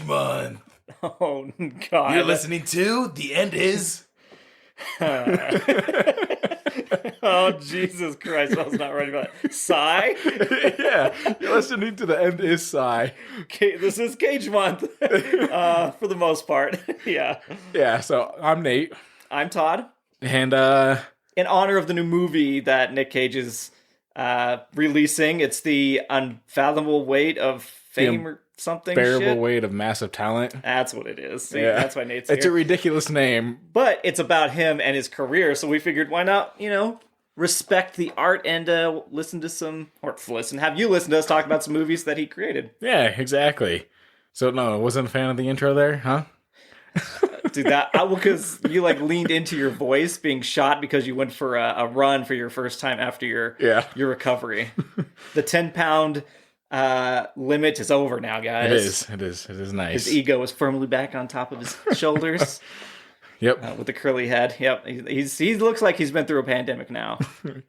Month. Oh, God. You're listening to The End Is... Oh, Jesus Christ. I was not ready for that. Sigh? Yeah, you're listening to The End Is Sigh. Okay, this is Cage Month. For the most part. Yeah. Yeah, so I'm Nate. I'm Todd. And, in honor of the new movie that Nic Cage is releasing, it's The Unfathomable Weight of Fame or something. Bearable Weight of Massive Talent. That's what it is. See, yeah. That's why Nate's here. It's a ridiculous name. But it's about him and his career, so we figured why not, respect the art and have you listen to us talk about some movies that he created. Yeah, exactly. So, no, wasn't a fan of the intro there, huh? Dude, because you leaned into your voice being shot because you went for a run for your first time after your recovery. The 10-pound limit is over now, guys. It is nice. His ego is firmly back on top of his shoulders. Yep. With the curly head. Yep. He looks like he's been through a pandemic now.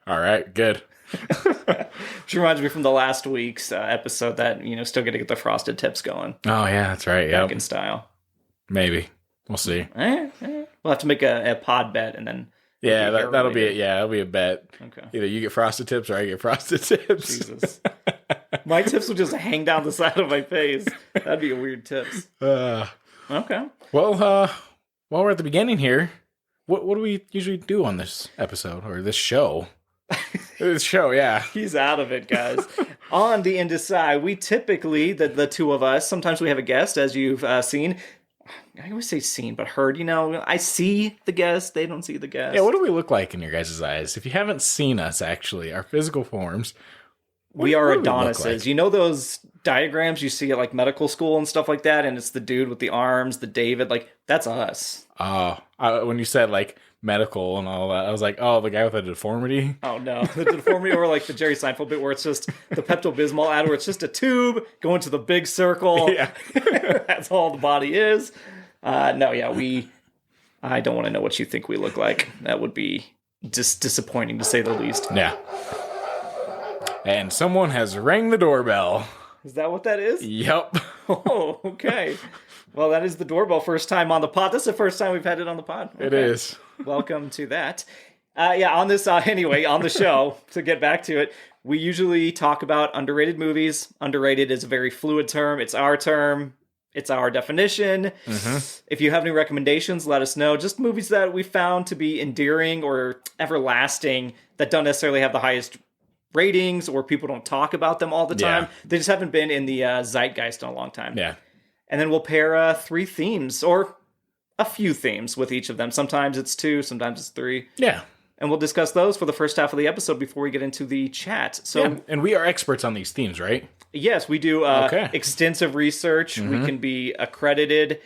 All right, good. Which reminds me from the last week's episode that, still got to get the frosted tips going. Oh, yeah, that's right. Yeah. Back in style. Maybe. We'll see. We'll have to make a pod bet and then... Yeah, that'll be it. Yeah, that'll be a bet. Okay. Either you get frosted tips or I get frosted tips. Jesus. My tips would just hang down the side of my face. That'd be a weird tips. Okay. Well, while we're at the beginning here, what do we usually do on this episode or this show? This show, yeah. He's out of it, guys. On the Indecide, we typically, the two of us, sometimes we have a guest, as you've seen. I always say seen, but heard, I see the guest, they don't see the guest. Yeah, what do we look like in your guys' eyes? If you haven't seen us, actually, our physical forms... We are Adonises. Like? You know those diagrams you see at medical school and stuff like that? And it's the dude with the arms, the David, that's us. Oh, when you said medical and all that, I was like, oh, the guy with a deformity? Oh, no. The deformity or the Jerry Seinfeld bit where it's just the Pepto-Bismol ad where it's just a tube going to the big circle. Yeah. That's all the body is. I don't want to know what you think we look like. That would be just disappointing to say the least. Yeah. And someone has rang the doorbell. Is that what that is? Yep. Oh, okay. Well, that is the doorbell. First time on the pod. This is the first time we've had it on the pod. Okay. It is. Welcome to that. On this, anyway, on the show, to get back to it, we usually talk about underrated movies. Underrated is a very fluid term. It's our term. It's our definition. Mm-hmm. If you have any recommendations, let us know. Just movies that we found to be endearing or everlasting that don't necessarily have the highest ratings or people don't talk about them all the time. Yeah. They just haven't been in the zeitgeist in a long time. Yeah. And then we'll pair 3 themes or a few themes with each of them. Sometimes it's 2, sometimes it's 3. Yeah. And we'll discuss those for the first half of the episode before we get into the chat. So, yeah. And we are experts on these themes, right? Yes, we do extensive research. Mm-hmm. We can be accredited.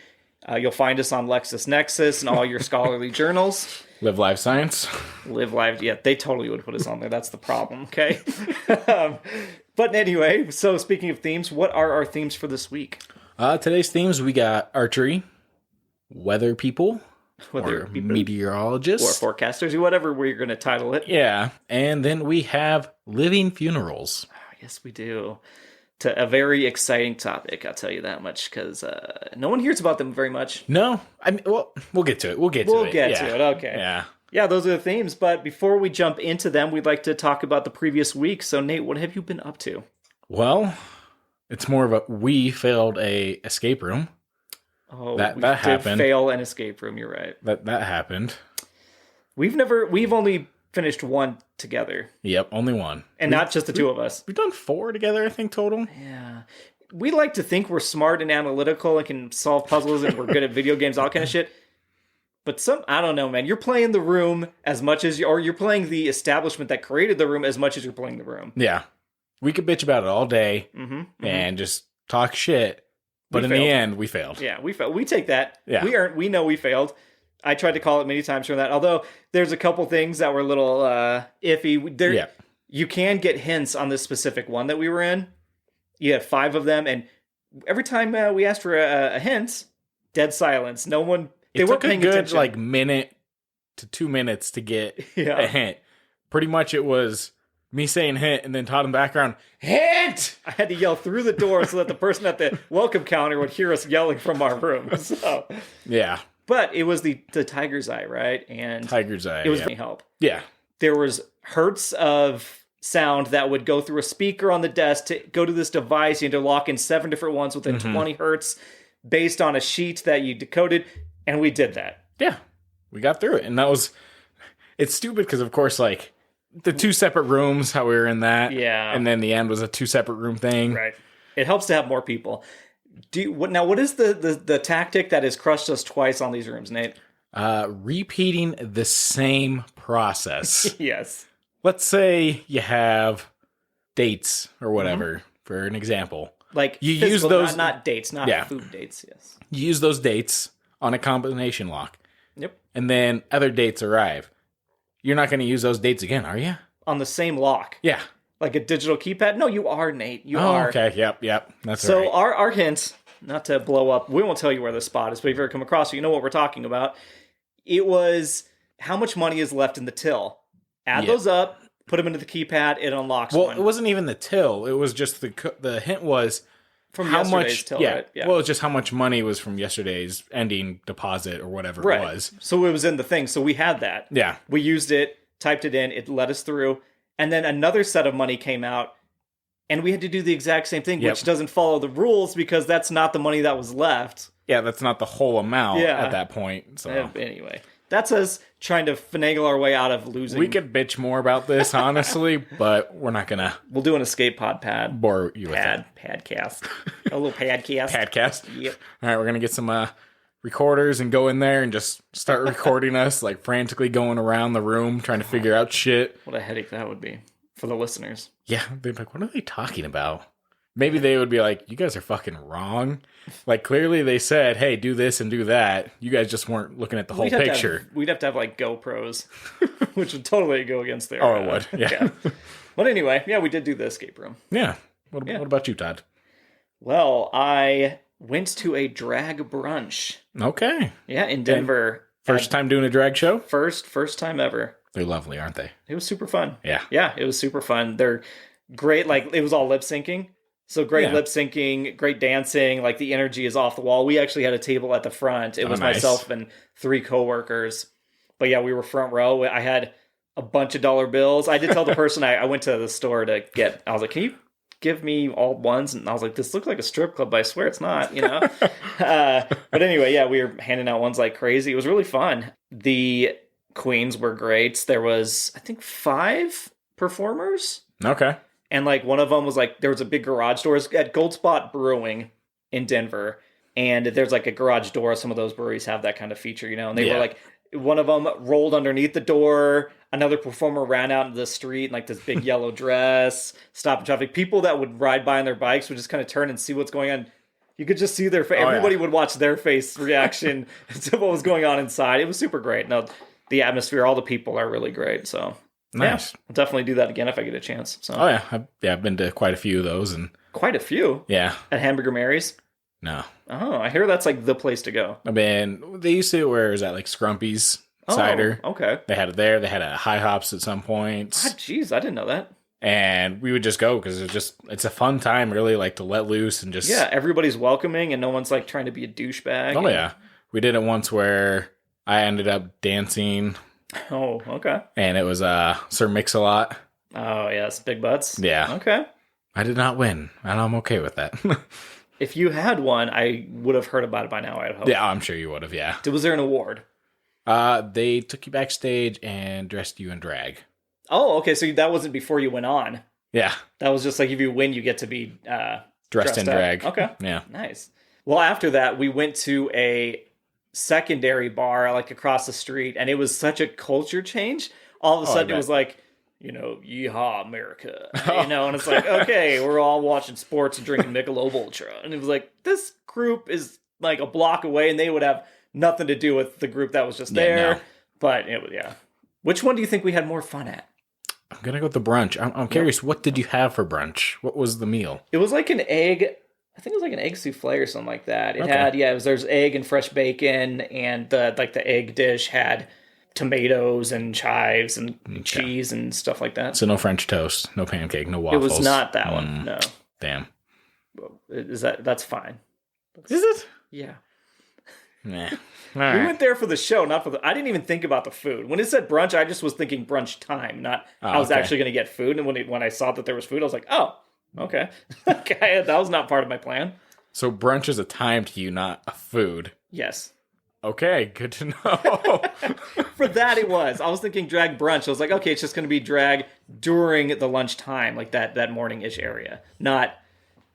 You'll find us on LexisNexis and all your scholarly journals. Live Live Science. Live Live. Yeah, they totally would put us on there. That's the problem, okay? But anyway, so speaking of themes, what are our themes for this week? Today's themes, we got archery, weather people, meteorologists. Or forecasters, whatever we're going to title it. Yeah, and then we have living funerals. Oh, yes, we do. To a very exciting topic, I'll tell you that much, because no one hears about them very much. No, I mean, well, we'll get to it. We'll get to it. Okay. Yeah. Yeah, those are the themes. But before we jump into them, we'd like to talk about the previous week. So, Nate, what have you been up to? Well, it's more of we failed a escape room. Oh, that we happened. Did fail an escape room. You're right. That happened. We've only finished one together. Yep, only one. And not just the two of us. We've done 4 together, I think, total. Yeah. We like to think we're smart and analytical and can solve puzzles and we're good at video games, all kind of shit. But I don't know, man. You're playing the room as much as you're playing the establishment that created the room as much as you're playing the room. Yeah. We could bitch about it all day and just talk shit. But in the end, we failed. Yeah, we failed. We take that. Yeah. We know we failed. I tried to call it many times from that. Although there's a couple things that were a little iffy. You can get hints on this specific one that we were in. You have 5 of them, and every time we asked for a hint, dead silence. No one. They weren't paying attention. It took a good minute to 2 minutes to get a hint. Pretty much, it was me saying hint, and then Todd in the background, hint! I had to yell through the door so that the person at the welcome counter would hear us yelling from our room. So, Yeah. but it was the tiger's eye, right? And Tiger's eye. it was yeah. any help. Yeah. There was hertz of sound that would go through a speaker on the desk to go to this device. You had to lock in 7 different ones within 20 hertz based on a sheet that you decoded. And we did that. Yeah. We got through it. And that was... It's stupid because, of course, like, the 2 separate rooms, how we were in that. Yeah. And then the end was a 2 separate room thing. Right. It helps to have more people. What is the tactic that has crushed us twice on these rooms, Nate? Repeating the same process. Yes. Let's say you have dates or whatever, for an example. Like, you physical, use those... not dates, not food dates, yes. You use those dates on a combination lock. Yep. And then other dates arrive. You're not going to use those dates again, are you? On the same lock. Yeah. Like a digital keypad? No, you are, Nate. You are. Okay. Yep. That's so right. our hint, not to blow up, we won't tell you where the spot is, but if you ever come across it, you know what we're talking about. It was how much money is left in the till. Add those up, put them into the keypad, it unlocks one. Well, it wasn't even the till. It was just the hint was from how yesterday's much. till, Yeah. right? Yeah. Well, it's just how much money was from yesterday's ending deposit or whatever it was. So it was in the thing. So we had that. Yeah. We used it, typed it in, it let us through. And then another set of money came out, and we had to do the exact same thing, which doesn't follow the rules because that's not the money that was left. Yeah, that's not the whole amount at that point. So anyway, that's us trying to finagle our way out of losing. we could bitch more about this, honestly, but we're not gonna. We'll do an escape pod pad. Bore you with Padcast. A little padcast. Padcast. Yep. All right, we're gonna get some recorders and go in there and just start recording us, like frantically going around the room trying to figure out shit. What a headache that would be for the listeners. Yeah, they'd be like, what are they talking about? Maybe they would be like, you guys are fucking wrong. Like, clearly they said, hey, do this and do that. You guys just weren't looking at the whole picture. We'd have to have, like, GoPros, which would totally go against their... Oh, it would, yeah. But anyway, we did do the escape room. Yeah. What about you, Todd? Well, I went to a drag brunch. Okay. Yeah, in Denver. First time doing a drag show? First time ever. They're lovely, aren't they? It was super fun. Yeah. Yeah, it was super fun. They're great. Like, it was all lip syncing. So great lip syncing, great dancing. Like, the energy is off the wall. We actually had a table at the front. It was myself and 3 coworkers. But yeah, we were front row. I had a bunch of dollar bills. I did tell the person I went to the store to get, I was like, can you give me all ones? And I was like, this looks like a strip club, but I swear it's not, you know? But anyway, yeah, we were handing out ones like crazy. It was really fun. The queens were great. There was, I think, 5 performers. Okay. And like one of them was like, there was a big garage door at Gold Spot Brewing in Denver. And there's like a garage door. Some of those breweries have that kind of feature, you know? And they were like, one of them rolled underneath the door. Another performer ran out into the street in like this big yellow dress, stopping traffic. People that would ride by on their bikes would just kind of turn and see what's going on. You could just see their face. Everybody would watch their face reaction to what was going on inside. It was super great. No, the atmosphere, all the people are really great. So nice. Yeah, I'll definitely do that again if I get a chance. So. Oh yeah. I've been to quite a few of those. And quite a few? Yeah. At Hamburger Mary's? No. Oh, I hear that's like the place to go. I mean, they used to, where is that, like Scrumpy's cider? Okay. They had it there. They had a High Hops at some point. Ah, jeez, I didn't know that. And we would just go because it's a fun time, really, like to let loose and just... Yeah, everyby's welcoming and no one's like trying to be a douchebag. Oh, yeah. We did it once where I ended up dancing. Oh, okay. And it was Sir Mix-a-Lot. Oh, yes, Big Butts. Yeah. Okay. I did not win, and I'm okay with that. If you had one, I would have heard about it by now, I'd hope. Yeah, I'm sure you would have, yeah. Was there an award? They took you backstage and dressed you in drag. Oh, okay, so that wasn't before you went on. Yeah. That was just like if you win, you get to be dressed in up. drag. Okay. Yeah. Nice. Well, after that, we went to a secondary bar like across the street, and it was such a culture change. All of a sudden, it was like, you know, yeehaw, America. You know, and it's like, okay, we're all watching sports and drinking Michelob Ultra. And it was like, this group is like a block away, and they would have nothing to do with the group that was just there. No. But, it was, yeah. Which one do you think we had more fun at? I'm going to go with the brunch. I'm curious, what did you have for brunch? What was the meal? It was like an egg... I think it was like an egg souffle or something like that. It had, there's egg and fresh bacon, and the egg dish had tomatoes and chives and cheese and stuff like that. So no French toast, no pancake, no It waffles. was not that one. No. Damn. That's fine. Is it? Yeah. Nah. All We right. went there for the show, not for the... I didn't even think about the food. When it said brunch, I just was thinking brunch time, not I was okay. actually going to get food. And when I saw that there was food, I was like, oh, okay. Okay, that was not part of my plan. So brunch is a time to you, not a food. Yes. Okay, good to know. For that, it was. I was thinking drag brunch. I was like, okay, it's just going to be drag during the lunch time, like that morning-ish area. Not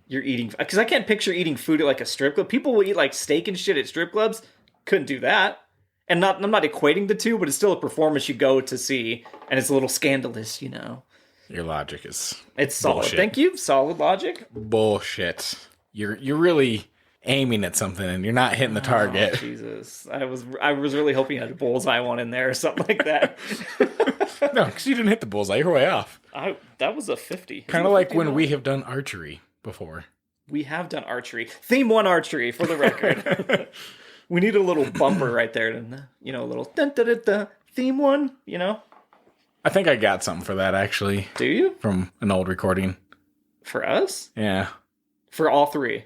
you're eating... Because I can't picture eating food at like a strip club. People will eat like steak and shit at strip clubs. Couldn't do that. And I'm not equating the two, but it's still a performance you go to see. And it's a little scandalous, you know. Your logic is It's solid. bullshit. Thank you. Solid logic. Bullshit. You're really aiming at something and you're not hitting the target. Oh, Jesus. I was really hoping you had a bullseye one in there or something like that. No, because you didn't hit the bullseye. You're way off. That was a 50. Kind of like when we have done archery before. We have done archery. Theme 1 archery, for the record. We need a little bumper right there. You know, a little dun-dun-dun-dun, theme 1, you know? I think I got something for that, actually. Do you? From an old recording. For us? Yeah. For all 3?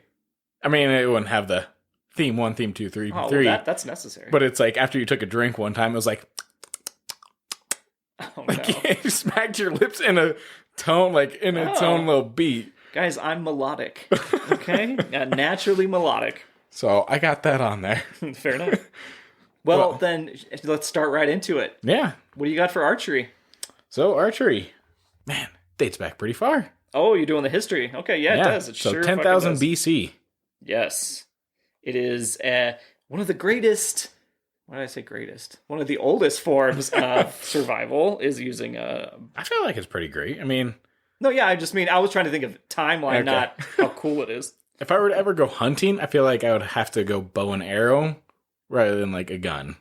I mean, it wouldn't have the theme 1, theme 2, 3, Oh, 3. well, that's necessary. But it's like after you took a drink one time, it was like... Oh, Like no. you smacked your lips in a tone, like in its own little beat. Guys, I'm melodic. Okay? Naturally melodic. So I got that on there. Fair enough. Well, then, let's start right into it. Yeah. What do you got for archery? So archery, man, dates back pretty far. Oh, you're doing the history. Okay, yeah, it does. It so sure 10,000 fucking does. BC. Yes. It is one of the greatest... Why did I say greatest? One of the oldest forms of survival is using a... I feel like it's pretty great. I mean... No, yeah, I just mean, I was trying to think of timeline, Okay. not how cool it is. If I were to ever go hunting, I feel like I would have to go bow and arrow rather than like a gun.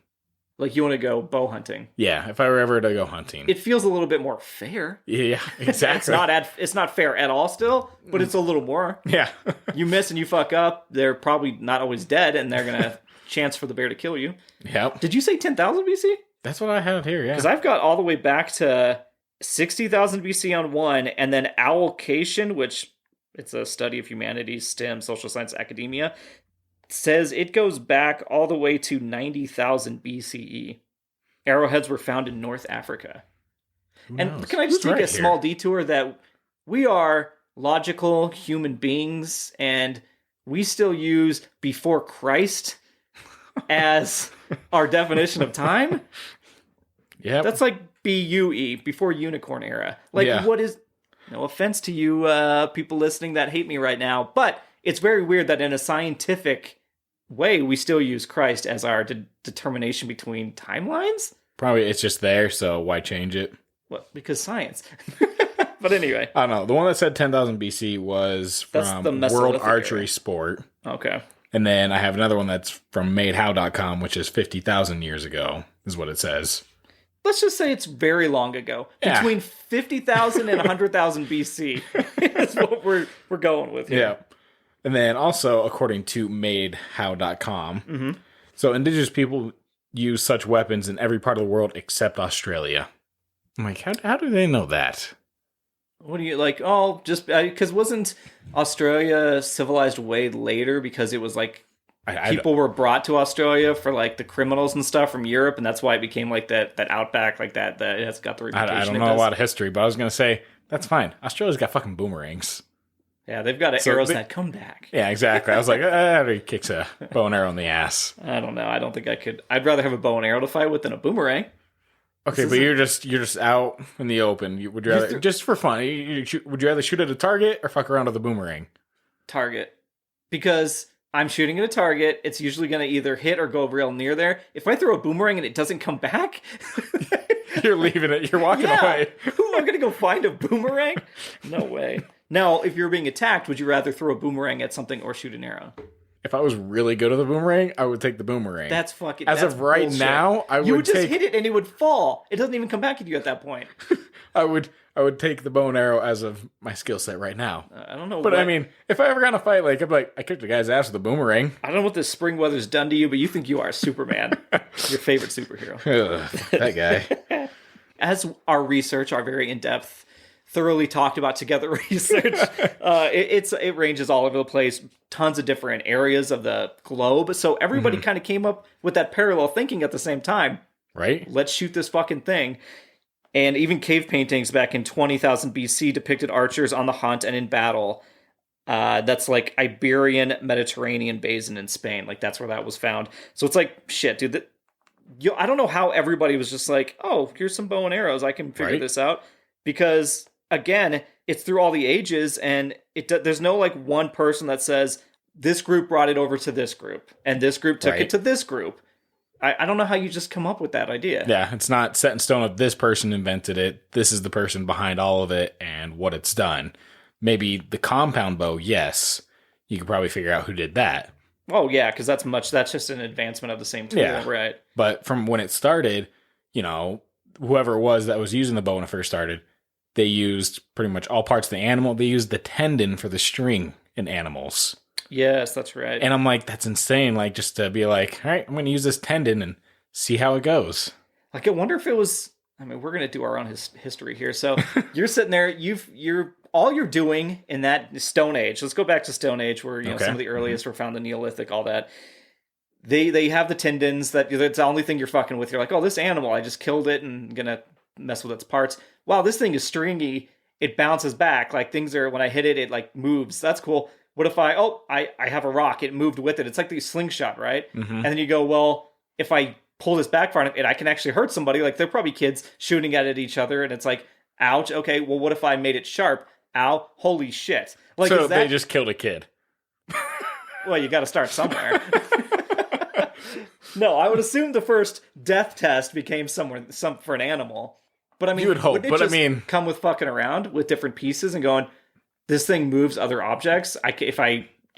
Like, you want to go bow hunting. Yeah, if I were ever to go hunting. It feels a little bit more fair. Yeah, exactly. It's not fair at all still, but it's a little more. Yeah. You miss and you fuck up, they're probably not always dead, and they're going to have chance for the bear to kill you. Yep. Did you say 10,000 BC? That's what I have here, yeah. Because I've got all the way back to 60,000 BC on one, and then Owlcation, which it's a study of humanities, STEM, social science, academia, says it goes back all the way to 90,000 BCE. Arrowheads were found in North Africa. And can I just take a small detour that we are logical human beings, and we still use before Christ as our definition of time? Yeah. That's like BUE, before unicorn era. Like, what is... No offense to you people listening that hate me right now, but it's very weird that in a scientific way, we still use Christ as our determination between timelines? Probably it's just there, so why change it? What? Because science. But anyway. I don't know. The one that said 10,000 BC was from the Mesolithic World Archery era. Sport. Okay. And then I have another one that's from MadeHow.com, which is 50,000 years ago, is what it says. Let's just say it's very long ago. Yeah. Between 50,000 and 100,000 BC is what we're going with here. Yeah. And then also, according to MadeHow.com, so indigenous people use such weapons in every part of the world except Australia. I'm like, how do they know that? What do you like? Oh, just because wasn't Australia civilized way later because it was like people were brought to Australia for like the criminals and stuff from Europe, and that's why it became like that outback like that it's got the reputation. I don't know a lot of history, but I was going to say, that's fine. Australia's got fucking boomerangs. Yeah, they've got arrows that come back. Yeah, exactly. I was like, he kicks a bow and arrow in the ass. I don't know. I don't think I could. I'd rather have a bow and arrow to fight with than a boomerang. Okay, but you're just out in the open. Would you rather, just for fun, would you rather shoot at a target or fuck around with a boomerang? Target. Because I'm shooting at a target, it's usually going to either hit or go real near there. If I throw a boomerang and it doesn't come back... You're leaving it. You're walking away. Who am I going to go find a boomerang? No way. Now, if you're being attacked, would you rather throw a boomerang at something or shoot an arrow? If I was really good at the boomerang, I would take the boomerang. That's fucking... As that's of right bullshit. now, I would You would just take... hit it and it would fall. It doesn't even come back at you at that point. I would I would take the bow and arrow as of my skill set right now. I don't know. But I mean, if I ever got in a fight, like, I'd be like, I kicked the guy's ass with a boomerang. I don't know what this spring weather's done to you, but you think you are Superman. Your favorite superhero. Ugh, that guy. As our research, our very in-depth, thoroughly talked about together research, it ranges all over the place. Tons of different areas of the globe. So everybody kind of came up with that parallel thinking at the same time. Right? Let's shoot this fucking thing. And even cave paintings back in 20,000 BC depicted archers on the hunt and in battle. That's like Iberian Mediterranean basin in Spain. Like, that's where that was found. So it's like, shit, dude. I don't know how everybody was just like, oh, here's some bow and arrows. I can figure this out. Because, again, it's through all the ages. And there's no, like, one person that says, this group brought it over to this group. And this group took it to this group. I don't know how you just come up with that idea. Yeah, it's not set in stone of this person invented it. This is the person behind all of it and what it's done. Maybe the compound bow, yes. You could probably figure out who did that. Oh, yeah, because that's just an advancement of the same tool, right? But from when it started, whoever it was that was using the bow when it first started, they used pretty much all parts of the animal. They used the tendon for the string in animals. Yes, that's right. And I'm like, that's insane. Like, just to be like, all right, I'm going to use this tendon and see how it goes. Like, I wonder if it was, I mean, we're going to do our own history here. So you're sitting there, all you're doing in that Stone Age, let's go back to Stone Age where, some of the earliest were found, the Neolithic, all that. They have the tendons that's the only thing you're fucking with. You're like, oh, this animal, I just killed it and I'm going to mess with its parts. Wow, this thing is stringy. It bounces back. Like, things are, when I hit it, it like moves. That's cool. What if I have a rock, it moved with it. It's like the slingshot, right? Mm-hmm. And then you go, well, if I pull this back far enough, I can actually hurt somebody. Like, they're probably kids shooting at each other, and it's like, ouch, okay, well, what if I made it sharp? Ow, holy shit. Like, so they just killed a kid. Well, you got to start somewhere. No, I would assume the first death test became for an animal. But I mean, you would hope, but I mean, come with fucking around with different pieces and going, this thing moves other objects.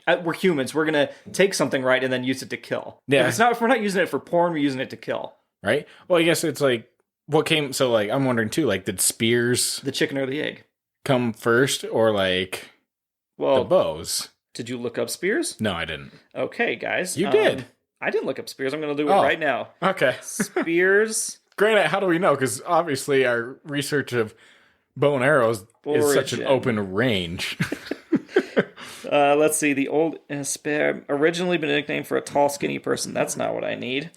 We're humans. We're gonna take something right and then use it to kill. Yeah. If we're not using it for porn, we're using it to kill. Right. Well, I guess it's like what came. So like, I'm wondering too. Like, did spears, the chicken or the egg, come first, or like, the bows? Did you look up spears? No, I didn't. Okay, guys, you did. I didn't look up spears. I'm gonna do it right now. Okay. Spears. Granted, how do we know? Because obviously our research of bow and arrows is such an open range. Let's see. The old spear, originally been a nickname for a tall, skinny person. That's not what I need.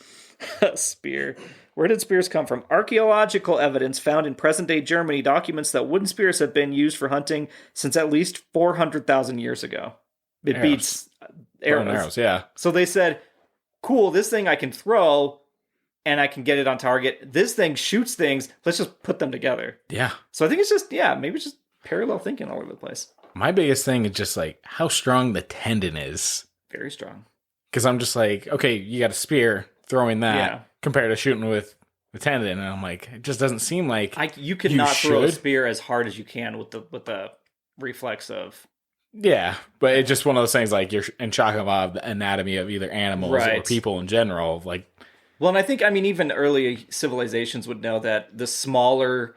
Spear. Where did spears come from? Archaeological evidence found in present-day Germany documents that wooden spears have been used for hunting since at least 400,000 years ago. It beats arrows. Yeah. So they said, cool, this thing I can throw and I can get it on target. This thing shoots things. Let's just put them together. Yeah. So I think it's just, maybe it's just parallel thinking all over the place. My biggest thing is just like how strong the tendon is. Very strong. Because I'm just like, okay, you got a spear, throwing that compared to shooting with the tendon. And I'm like, it just doesn't seem like you could not throw a spear as hard as you can with the reflex of... Yeah, but it's just one of those things like you're in shock about the anatomy of either animals or people in general. Like, well, and I think, even early civilizations would know that the smaller,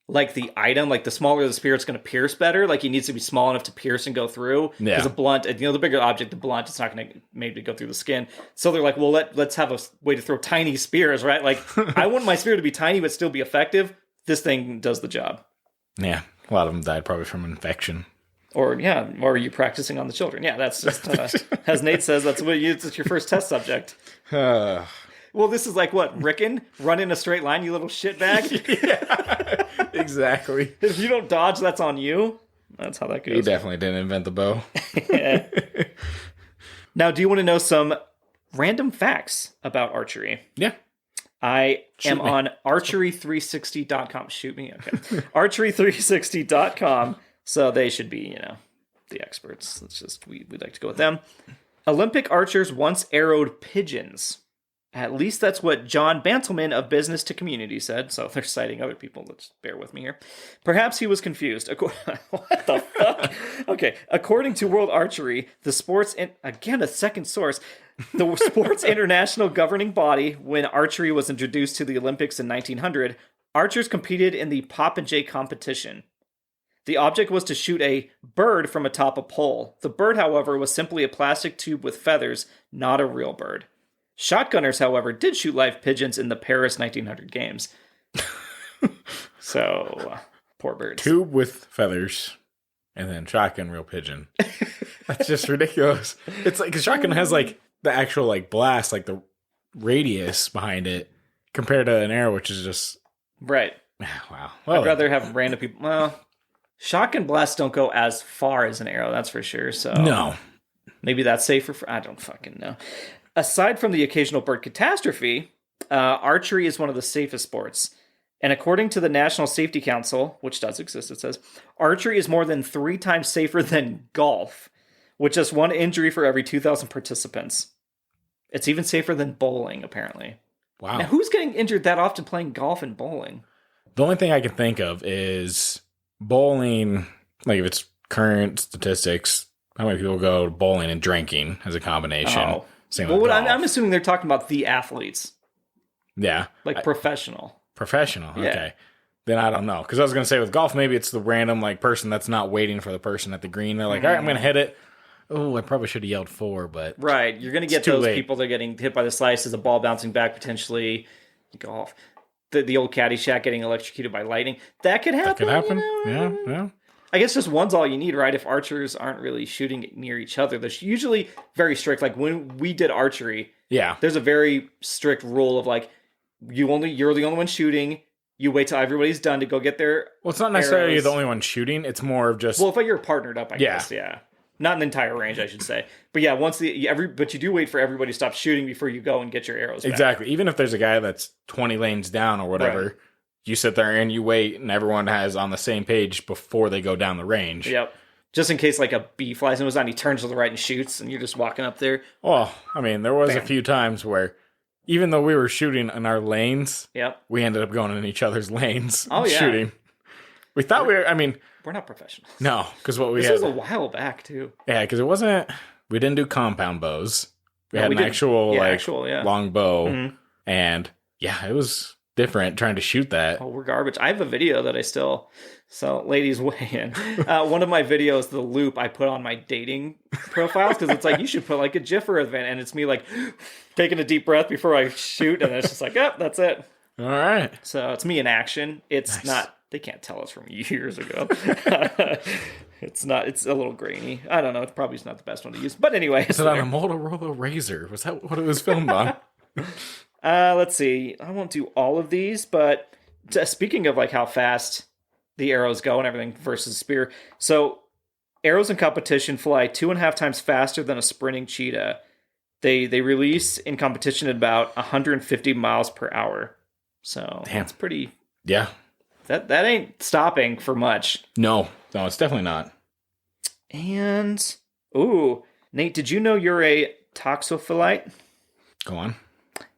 like the item, like the smaller the spear, it's going to pierce better. Like, it needs to be small enough to pierce and go through. Yeah. Because a blunt, the bigger the object, the blunt, it's not going to maybe go through the skin. So they're like, well, let's have a way to throw tiny spears, right? Like, I want my spear to be tiny but still be effective. This thing does the job. Yeah, a lot of them died probably from infection. Or are you practicing on the children? Yeah, that's just, as Nate says, it's your first test subject. Well, this is like what, Rickon? Run in a straight line, you little shitbag? Yeah, exactly. If you don't dodge, that's on you. That's how that goes. He definitely didn't invent the bow. Now, do you want to know some random facts about archery? Yeah. I am on archery360.com. Shoot me? Okay. Archery360.com. So they should be, the experts. We'd like to go with them. Olympic archers once arrowed pigeons. At least that's what John Bantelman of Business to Community said. So they're citing other people. Let's bear with me here. Perhaps he was confused. What the fuck? Okay. According to World Archery, the sports, again, a second source, the sports international governing body, when archery was introduced to the Olympics in 1900, archers competed in the popinjay competition. The object was to shoot a bird from atop a pole. The bird, however, was simply a plastic tube with feathers, not a real bird. Shotgunners, however, did shoot live pigeons in the Paris 1900 games. So, poor birds. Tube with feathers, and then shotgun, real pigeon. That's just ridiculous. It's like, 'cause shotgun has like the actual like blast, like the radius behind it, compared to an arrow, which is just Right. wow. Well, I'd rather have random people. Well, shotgun blasts don't go as far as an arrow, that's for sure. So no. Maybe that's safer I don't fucking know. Aside from the occasional bird catastrophe, archery is one of the safest sports. And according to the National Safety Council, which does exist, it says, archery is more than 3 times safer than golf, with just 1 injury for every 2,000 participants. It's even safer than bowling, apparently. Wow. Now, who's getting injured that often playing golf and bowling? The only thing I can think of is bowling, like if it's current statistics, how many people go bowling and drinking as a combination. Oh. Same Well, with golf. I'm assuming they're talking about the athletes. Yeah. Like professional. Professional, Yeah. okay. Then I don't know. Because I was going to say with golf, maybe it's the random like person that's not waiting for the person at the green. They're like, all right, I'm going to hit it. Oh, I probably should have yelled 4, but... Right, you're going to get too those late. people that are getting hit by the slices, the ball bouncing back potentially. Golf. The old Caddyshack getting electrocuted by lightning. That could happen. Could happen. You know? Yeah. I guess just one's all you need, right? If archers aren't really shooting near each other. There's usually very strict. Like when we did archery, Yeah. there's a very strict rule of like, you're the only one shooting. You wait till everybody's done to go get their Well, it's not necessarily arrows. the only one shooting. It's more of just... Well, if you're partnered up, I Yeah. guess, yeah. Not an entire range, I should say. But yeah, but you do wait for everybody to stop shooting before you go and get your arrows back. Exactly. Even if there's a guy that's 20 lanes down or whatever, Right. you sit there and you wait, and everyone has on the same page before they go down the range. Yep. Just in case like a bee flies and was on, he turns to the right and shoots, and you're just walking up there. Well, I mean, there was Bam. a few times where even though we were shooting in our lanes, Yep. we ended up going in each other's lanes Oh, yeah. shooting. We thought We're not professionals. no, because what we This had... was a while back, too. Yeah, because it wasn't... We didn't do compound bows. We No, had we an didn't. actual, Yeah. long bow. Mhm. And, yeah, it was different trying to shoot that. Oh, we're garbage. I have a video that I still... So, ladies, weigh in. One of my videos, the loop, I put on my dating profiles, because it's like, you should put like a GIF or event, and it's me like taking a deep breath before I shoot, and it's just like, yep, that's it. All right. So, it's me in action. It's Nice. not... They can't tell us from years ago. It's a little grainy. I don't know. It probably is not the best one to use. But anyway. Is it on a Motorola Razr? Was that what it was filmed on? Let's see. I won't do all of these, but speaking of like how fast the arrows go and everything versus spear. So arrows in competition fly 2.5 times faster than a sprinting cheetah. They release in competition at about 150 miles per hour. So that's pretty... Yeah. That ain't stopping for much. No, it's definitely not. And, ooh, Nate, did you know you're a toxophilite? Go on.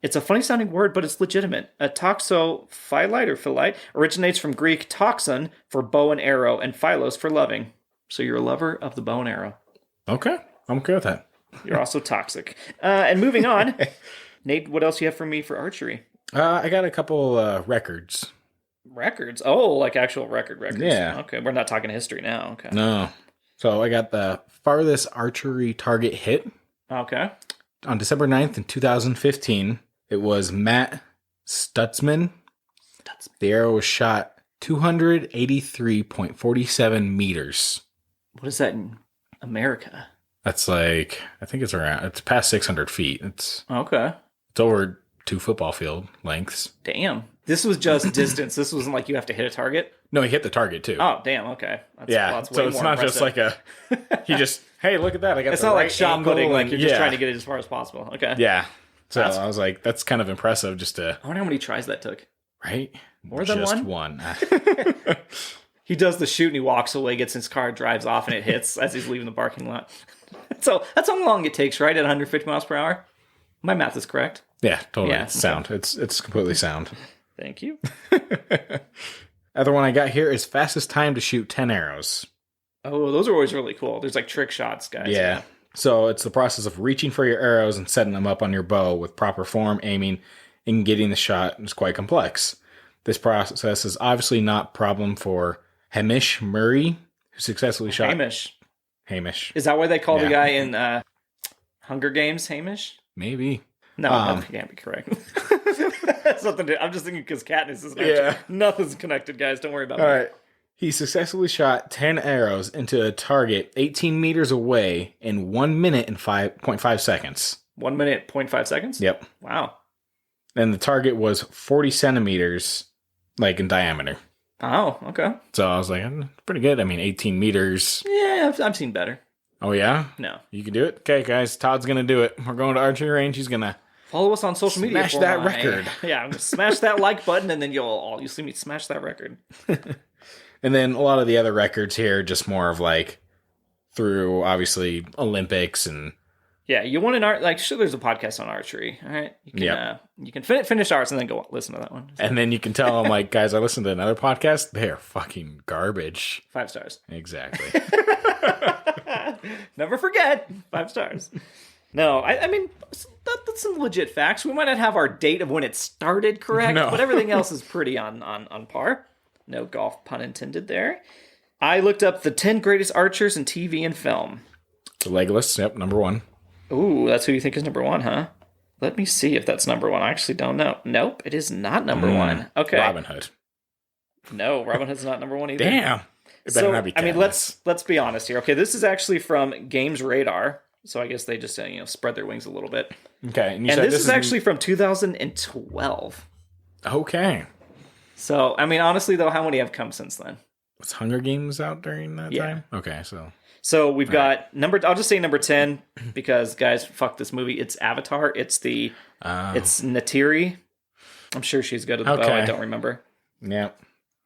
It's a funny sounding word, but it's legitimate. A toxophilite or phyllite originates from Greek toxon for bow and arrow and phylos for loving. So you're a lover of the bow and arrow. Okay. I'm okay with that. You're also toxic. And moving on, Nate, what else do you have for me for archery? I got a couple records. Records? Oh, like actual records. Yeah. Okay, we're not talking history now. Okay. No. So I got the farthest archery target hit Okay. on December 9th in 2015. It was Matt Stutzman. The arrow was shot 283.47 meters. What is that in America? That's like, I think it's past 600 feet. It's Okay. over 2 football field lengths. Damn. This was just distance. This wasn't like you have to hit a target. No, he hit the target too. Oh, damn. Okay. That's so it's not just like he just, hey, look at that. I got It's the not right like shot angle putting, like and- you're just trying to get it as far as possible. Okay. Yeah. So That's- I was like, that's kind of impressive just to, I wonder how many tries that took. right? More than just one? one. He does the shoot and he walks away, gets in his car, drives off, and it hits as he's leaving the parking lot. So that's how long it takes, right? At 150 miles per hour? My math is correct. Yeah, totally. Yeah, It's sound. It's completely sound. Thank you. Other one I got here is fastest time to shoot 10 arrows. Oh, those are always really cool. There's like trick shots, guys. Yeah. So it's the process of reaching for your arrows and setting them up on your bow with proper form, aiming, and getting the shot is quite complex. This process is obviously not a problem for Hamish Murray, who successfully shot... Hamish. Is that why they call the guy in Hunger Games Hamish? Maybe. No, that can't be correct. That's nothing I'm just thinking because Katniss is nothing's connected, guys. Don't worry about it. All right. He successfully shot 10 arrows into a target 18 meters away in 1 minute and 5.5 seconds. 1 minute, 0.5 seconds? Yep. Wow. And the target was 40 centimeters, like, in diameter. Oh, okay. So I was like, pretty good. I mean, 18 meters. Yeah, I've seen better. Oh, yeah? No. You can do it? Okay, guys. Todd's going to do it. We're going to archery range. He's going to... Follow us on social media. Smash that record. Yeah, I'm going to smash that like button, and then you'll see me smash that record. And then a lot of the other records here, just more of like through obviously Olympics and. Yeah, you want an art like sure. There's a podcast on archery. All right, you can finish ours and then go listen to that one. And then you can tell them like, guys, I listened to another podcast. They're fucking garbage. 5 stars. Exactly. Never forget 5 stars. No, I mean that's some legit facts. We might not have our date of when it started correct, but everything else is pretty on par. No golf pun intended there. I looked up the 10 greatest archers in TV and film. So Legolas, yep, number 1. Ooh, that's who you think is number 1, huh? Let me see if that's number 1. I actually don't know. Nope, it is not number 1. Okay. Robin Hood. No, Robin Hood's not number 1 either. Damn. It better not be Katniss. I mean, let's be honest here. Okay, this is actually from Games Radar. So I guess they just spread their wings a little bit. Okay. And this is actually from 2012. Okay. So, I mean, honestly, though, how many have come since then? Was Hunger Games out during that time? Okay, So we've got I'll just say number 10 because, guys, fuck this movie. It's Avatar. It's it's Neytiri. I'm sure she's good at the bow. I don't remember. Yeah.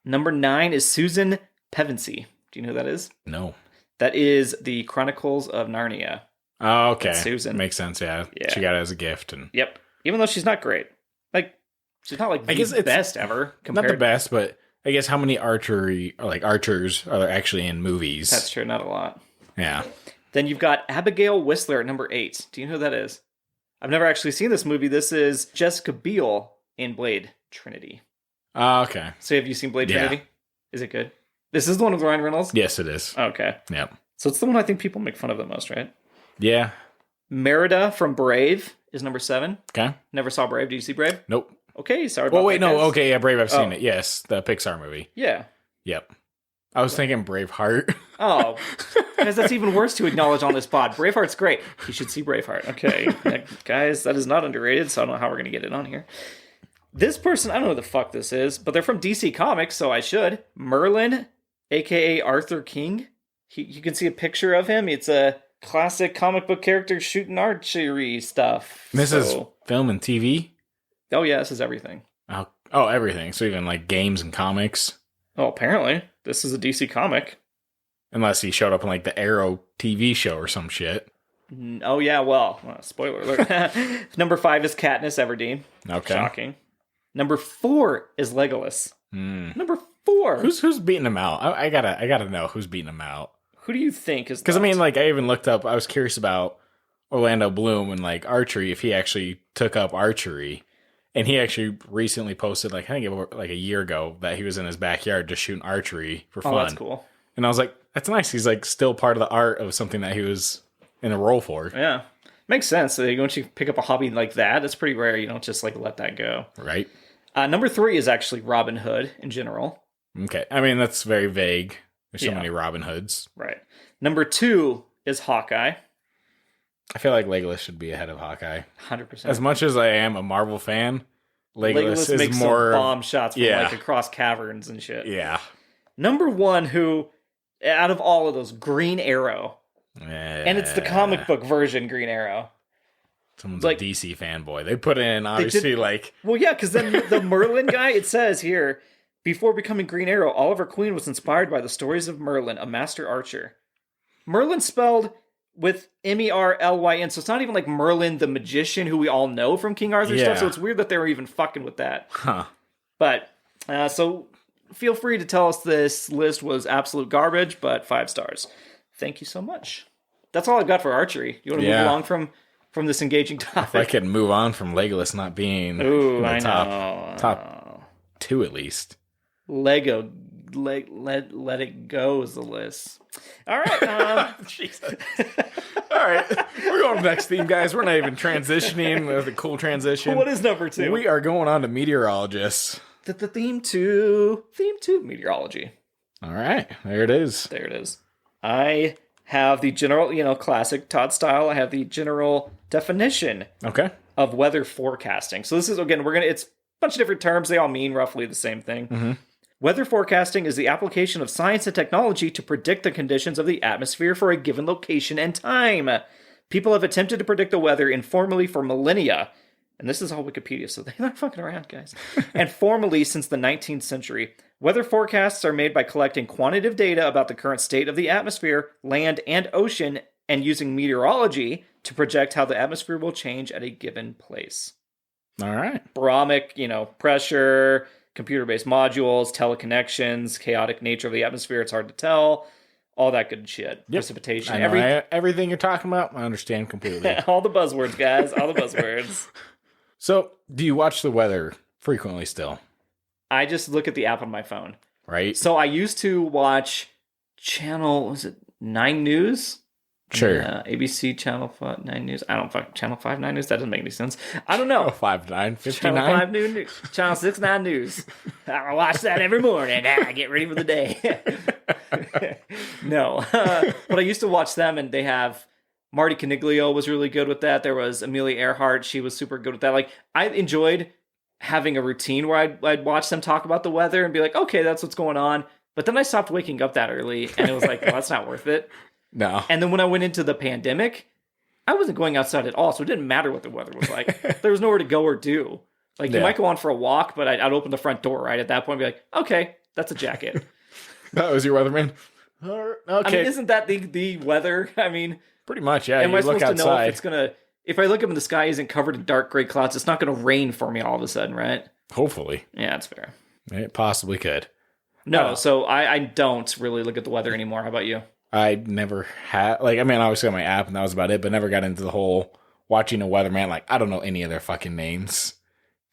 Number 9 is Susan Pevensey. Do you know who that is? No. That is the Chronicles of Narnia. Oh, okay. That's Susan. Makes sense, yeah. She got it as a gift. Yep. Even though she's not great. Like, she's not like the best ever. Not the best, but I guess how many archers are there actually in movies? That's true, not a lot. Yeah. Then you've got Abigail Whistler at number 8. Do you know who that is? I've never actually seen this movie. This is Jessica Biel in Blade Trinity. Oh, okay. So have you seen Blade Trinity? Is it good? This is the one with Ryan Reynolds? Yes, it is. Okay. Yep. So it's the one I think people make fun of the most, right? Yeah. Merida from Brave is number 7. Okay. Never saw Brave. Did you see Brave? Nope. Okay, sorry about that. Oh, wait, no. Okay, yeah, Brave, I've seen it. Yes, the Pixar movie. Yeah. Yep. I was thinking Braveheart. Oh, because that's even worse to acknowledge on this pod. Braveheart's great. You should see Braveheart. Okay, guys, that is not underrated, so I don't know how we're going to get it on here. This person, I don't know who the fuck this is, but they're from DC Comics, so I should. Merlin, a.k.a. Arthur King. You can see a picture of him. It's a classic comic book character shooting archery stuff. This is film and TV? Oh, yeah, this is everything. Oh, everything. So even like games and comics? Oh, apparently. This is a DC comic. Unless he showed up in like the Arrow TV show or some shit. Oh, yeah, well, spoiler alert. Number 5 is Katniss Everdeen. Okay. Shocking. Number 4 is Legolas. Number 4. Who's beating him out? I gotta know who's beating him out. Who do you think is? Because I mean, like I even looked up. I was curious about Orlando Bloom and like archery. If he actually took up archery, and he actually recently posted like I think it was like a year ago that he was in his backyard just shooting archery for fun. Oh, that's cool. And I was like, that's nice. He's like still part of the art of something that he was in a role for. Yeah, makes sense. Once you pick up a hobby like that, it's pretty rare. You don't just like let that go. Right. Number 3 is actually Robin Hood in general. Okay. I mean, that's very vague. There's so many Robin Hoods. Right. Number 2 is Hawkeye. I feel like Legolas should be ahead of Hawkeye. 100%. As much as I am a Marvel fan, Legolas is makes more some bomb shots from like across caverns and shit. Yeah. Number 1, who out of all of those, Green Arrow. And it's the comic book version Green Arrow. Someone's like, a DC fanboy. They put in, obviously, like... Well, yeah, because then the Merlin guy, it says here, before becoming Green Arrow, Oliver Queen was inspired by the stories of Merlin, a master archer. Merlin spelled with Merlyn, so it's not even like Merlin the magician, who we all know from King Arthur stuff, so it's weird that they were even fucking with that. Huh. But, so feel free to tell us this list was absolute garbage, but 5 stars. Thank you so much. That's all I've got for archery. You want to move along from this engaging topic? If I could move on from Legolas not being Ooh, top 2 at least. Lego let it go is the list. All right. Jesus. All right. We're going to the next theme, guys. We're not even transitioning. With a cool transition. What is number 2? We are going on to meteorologists. The theme 2, meteorology. All right. There it is. There it is. I have the general, classic Todd style. I have the general definition of weather forecasting. So this is, again, it's a bunch of different terms. They all mean roughly the same thing. Mm-hmm. Weather forecasting is the application of science and technology to predict the conditions of the atmosphere for a given location and time. People have attempted to predict the weather informally for millennia. And this is all Wikipedia, so they're not fucking around, guys. And formally since the 19th century. Weather forecasts are made by collecting quantitative data about the current state of the atmosphere, land, and ocean, and using meteorology to project how the atmosphere will change at a given place. All right. Barometric, pressure, computer-based modules, teleconnections, chaotic nature of the atmosphere, it's hard to tell. All that good shit. Yep. Precipitation. Everything you're talking about, I understand completely. All the buzzwords, guys. All the buzzwords. So, do you watch the weather frequently still? I just look at the app on my phone. Right. So I used to watch channel 9 News? Sure. ABC Channel 5 9 News. I don't fuck Channel 5 9 News. That doesn't make any sense. I don't know. 5 9 59. Channel 5 News. Channel 6 9 News. I watch that every morning. I get ready for the day. No. But I used to watch them, and they have Marty Caniglio was really good with that. There was Amelia Earhart. She was super good with that. Like, I enjoyed having a routine where I'd watch them talk about the weather and be like, okay, that's what's going on. But then I stopped waking up that early, and it was like, well, that's not worth it. No. And then when I went into the pandemic, I wasn't going outside at all, so it didn't matter what the weather was like. There was nowhere to go or do. Like, you might go on for a walk, but I'd open the front door right at that point and be like, okay, that's a jacket. That was your weatherman? Okay. I mean, isn't that the weather? I mean... Pretty much, yeah. Am I supposed outside. to know if it's going to... If I look up and the sky isn't covered in dark gray clouds, it's not going to rain for me all of a sudden, right? Hopefully. Yeah, that's fair. It possibly could. No, so I don't really look at the weather anymore. How about you? I never had... obviously on my app, and that was about it, but never got into the whole watching a weatherman. Like, I don't know any of their fucking names.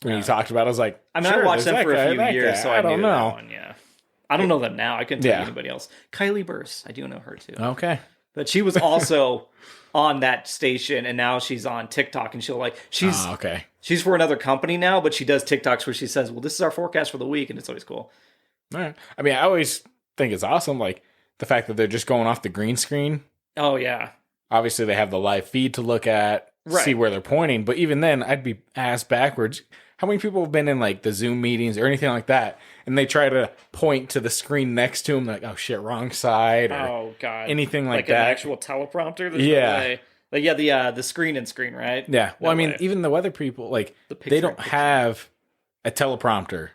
When you talked about it, I was like... I mean, sure, I watched them for a few years, guy. so I don't knew know. that one, yeah. I don't know them now. I couldn't tell you anybody else. Kylie Burse. I do know her, too. Okay. But she was also on that station, and now she's on TikTok, and she's for another company now, but she does TikToks where she says, well, this is our forecast for the week, and it's always cool. All right. I mean, I always think it's awesome, like, the fact that they're just going off the green screen. Oh, yeah. Obviously, they have the live feed to look at, see where they're pointing, but even then, I'd be ass backwards. How many people have been in, like, the Zoom meetings or anything like that, and they try to point to the screen next to them, like, oh, shit, wrong side, or oh, God. anything like that. Like an actual teleprompter? The screen and screen, right? Yeah. Well, even the weather people, like, they don't have a teleprompter,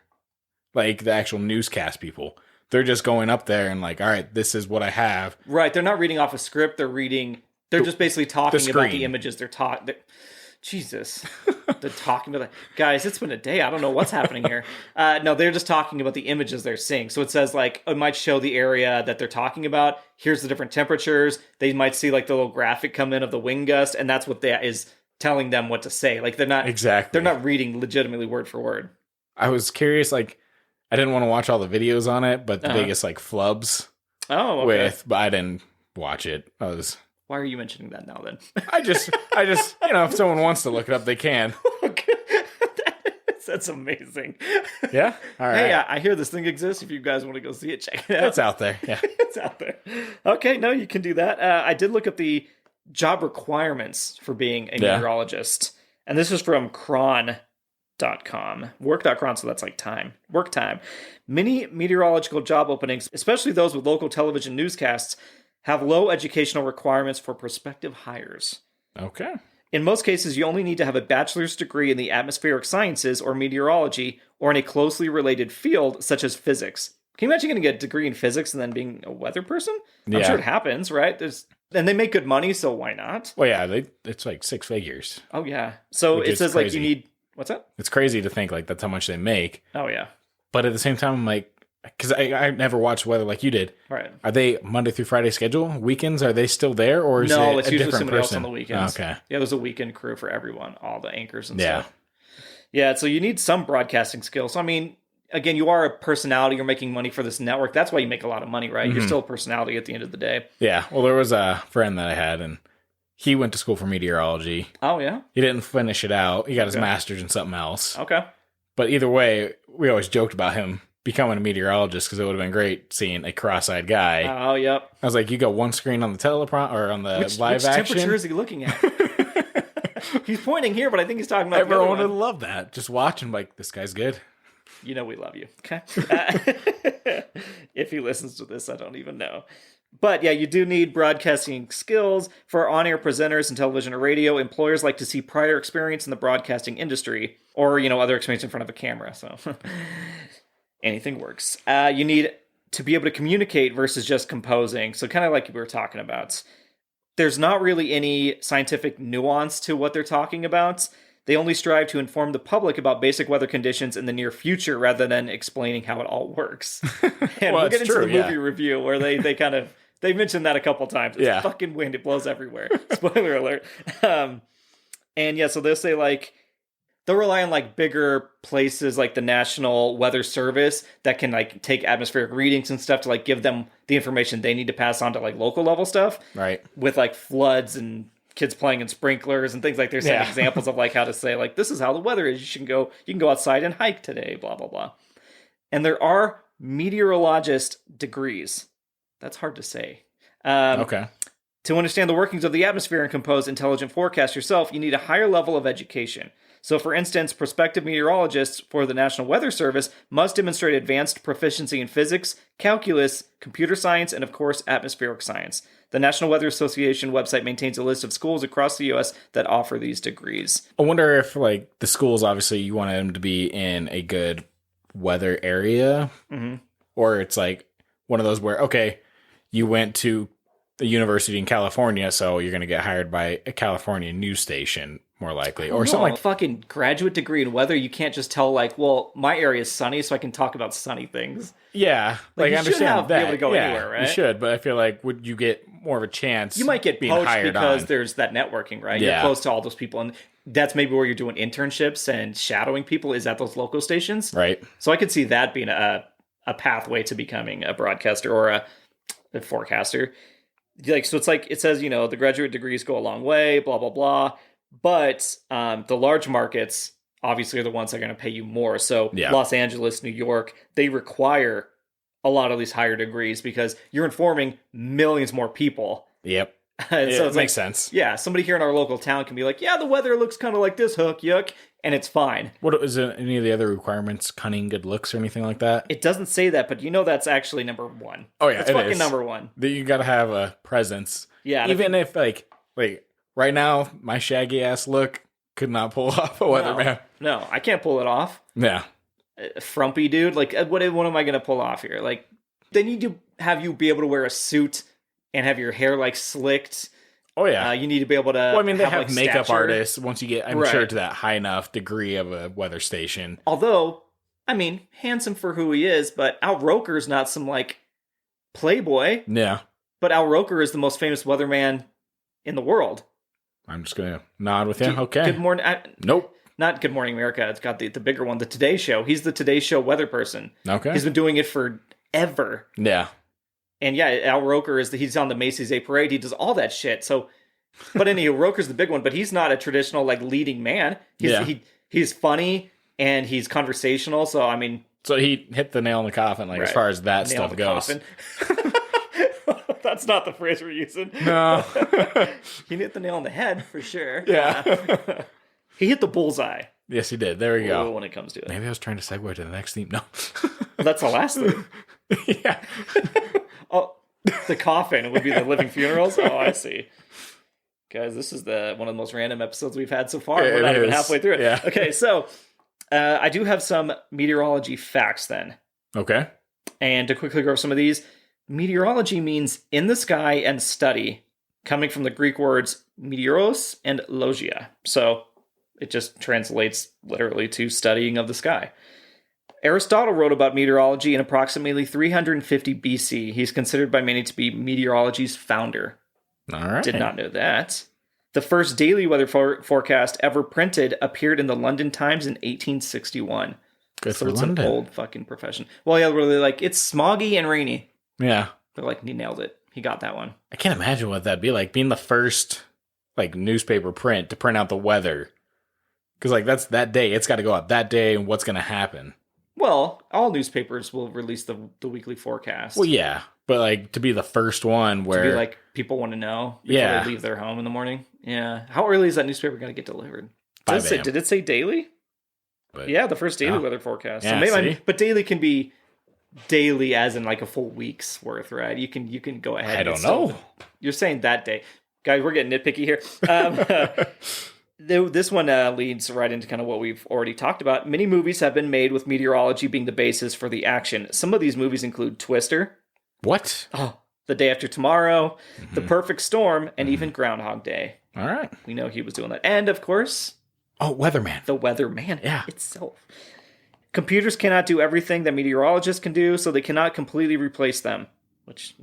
like the actual newscast people. They're just going up there and like, all right, this is what I have. Right. They're not reading off a script. They're just basically talking about the images they're talking. Jesus. They're talking about that. Guys, it's been a day. I don't know what's happening here. No, they're just talking about the images they're seeing. So it says like, it might show the area that they're talking about. Here's the different temperatures. They might see like the little graphic come in of the wind gust. And that's what that is telling them what to say. Like they're not they're not reading legitimately word for word. I was curious, like, I didn't want to watch all the videos on it, but the biggest like flubs but I didn't watch it. Why are you mentioning that now then? I just, if someone wants to look it up, they can. That's amazing. Yeah? All right. Hey, I hear this thing exists. If you guys want to go see it, check it out. It's out there. Yeah. It's out there. Okay, no, you can do that. I did look up the job requirements for being a meteorologist. And this is from Cron.com. Work.cron, so that's like time. Work time. Many meteorological job openings, especially those with local television newscasts, have low educational requirements for prospective hires. Okay. In most cases, you only need to have a bachelor's degree in the atmospheric sciences or meteorology or in a closely related field such as physics. Can you imagine getting a degree in physics and then being a weather person? I'm sure it happens, right? And they make good money, so why not? Well, yeah, it's like 6 figures. Oh, yeah. So it says crazy. Like you need... What's that? It's crazy to think like that's how much they make. Oh, yeah. But at the same time, I'm like, because I never watched weather like you did. Right. Are they Monday through Friday schedule? Weekends, are they still there? Or is no, it it's a usually different somebody person? else on the weekends. Okay. Yeah, there's a weekend crew for everyone, all the anchors and stuff. Yeah, so you need some broadcasting skills. I mean, again, you are a personality. You're making money for this network. That's why you make a lot of money, right? You're still a personality at the end of the day. Yeah. Well, there was a friend that I had, and he went to school for meteorology. Oh, yeah? He didn't finish it out. He got his master's in something else. Okay. But either way, we always joked about him becoming a meteorologist because it would have been great seeing a cross-eyed guy. Oh, yep. I was like, you got one screen on the teleprompter or on the live which action. temperature is he looking at? He's pointing here, but I think he's talking about Everyone would love that. Just watching, like, this guy's good. You know we love you. Okay. If he listens to this, I don't even know. But yeah, you do need broadcasting skills. For on-air presenters in television or radio, employers like to see prior experience in the broadcasting industry or, other experience in front of a camera. So anything works. You need to be able to communicate versus just composing. So kind of like we were talking about. There's not really any scientific nuance to what they're talking about. They only strive to inform the public about basic weather conditions in the near future rather than explaining how it all works. And we'll get into the movie review where they kind of... They mentioned that a couple times. It's fucking wind. It blows everywhere. Spoiler alert. And yeah, so they'll say like, they'll rely on like bigger places like the National Weather Service that can like take atmospheric readings and stuff to like give them the information they need to pass on to like local level stuff. Right. With like floods and kids playing in sprinklers and things like there's some examples of like how to say like, this is how the weather is. You can go outside and hike today, blah, blah, blah. And there are meteorologist degrees. That's hard to say. Okay. To understand the workings of the atmosphere and compose intelligent forecasts yourself, you need a higher level of education. So, for instance, prospective meteorologists for the National Weather Service must demonstrate advanced proficiency in physics, calculus, computer science, and, of course, atmospheric science. The National Weather Association website maintains a list of schools across the U.S. that offer these degrees. I wonder if, like, the schools, obviously, you want them to be in a good weather area, or it's, like, one of those where, okay, you went to the university in California, so you're going to get hired by a California news station, more likely. Or something like... fucking graduate degree in weather, you can't just tell, like, well, my area is sunny, so I can talk about sunny things. Yeah. Like I understand that. Be able to go anywhere, right? You should, but I feel like, would you get more of a chance? You might get poached because there's that networking, right? Yeah. You're close to all those people, and that's maybe where you're doing internships and shadowing people is at those local stations. Right. So I could see that being a pathway to becoming a broadcaster or a forecaster. Like, so it's like, it says, the graduate degrees go a long way, blah, blah, blah. But the large markets obviously are the ones that are going to pay you more. So Los Angeles, New York, they require a lot of these higher degrees because you're informing millions more people. Yep. And so it makes sense. Yeah, somebody here in our local town can be like, yeah, the weather looks kind of like this, Hook, yuck, and it's fine. What is it, any of the other requirements, cunning, good looks, or anything like that? It doesn't say that, but that's actually number one. Oh, yeah, it's fucking number one. You got to have a presence. Yeah. Even if, like, right now, my shaggy-ass look could not pull off a weatherman. No, I can't pull it off. Yeah. Frumpy dude. Like, what am I going to pull off here? Like, they need to have you be able to wear a suit and have your hair, like, slicked. Oh, yeah. You need to be able to Well, I mean, they have like, makeup stature. artists once you get, I'm sure, to that high enough degree of a weather station. Although, I mean, handsome for who he is, but Al Roker's not some, like, playboy. Yeah. But Al Roker is the most famous weatherman in the world. I'm just going to nod with him. Okay. Good morning. Nope. Not Good Morning America. It's got the bigger one, the Today Show. He's the Today Show weather person. Okay. He's been doing it forever. Yeah. And yeah, Al Roker he's on the Macy's Day Parade. He does all that shit. So, but anyway, Roker's the big one. But he's not a traditional like leading man. He's funny and he's conversational. So I mean, so he hit the nail in the coffin, like as far as that nail stuff goes. That's not the phrase we're using. No, he hit the nail on the head for sure. Yeah, he hit the bullseye. Yes, he did. There we go. When it comes to it, maybe I was trying to segue to the next theme. No, that's the last thing. Yeah. Oh, the coffin would be the living funerals. Oh, I see. Guys, this is one of the most random episodes we've had so far. We're not even halfway through it. Yeah. Okay, so I do have some meteorology facts then. Okay. And to quickly go over some of these, meteorology means in the sky and study, coming from the Greek words meteoros and logia. So it just translates literally to studying of the sky. Aristotle wrote about meteorology in approximately 350 BC. He's considered by many to be meteorology's founder. All right. Did not know that. The first daily weather forecast ever printed appeared in the London Times in 1861. Good So for it's London. an old fucking profession. Well, yeah, really, like, it's smoggy and rainy. Yeah. They're like, he nailed it. He got that one. I can't imagine what that'd be like, being the first, like, newspaper print to print out the weather. Because, like, that's that day. It's got to go out that day and what's going to happen. Well, all newspapers will release the weekly forecast. Well, yeah. But, like, to be the first one where... To be like, people want to know before they leave their home in the morning. Yeah. How early is that newspaper going to get delivered? 5 a.m. Did it say daily? But, yeah, the first daily weather forecast. Yeah, so maybe but daily can be daily as in like a full week's worth, right? You can go ahead. I don't know. You're saying that day. Guys, we're getting nitpicky here. This one leads right into kind of what we've already talked about. Many movies have been made with meteorology being the basis for the action. Some of these movies include Twister. What? Oh, The Day After Tomorrow, The Perfect Storm, and even Groundhog Day. All right. We know he was doing that. And, of course... Oh, Weatherman. The Weatherman Yeah. itself. Computers cannot do everything that meteorologists can do, so they cannot completely replace them, which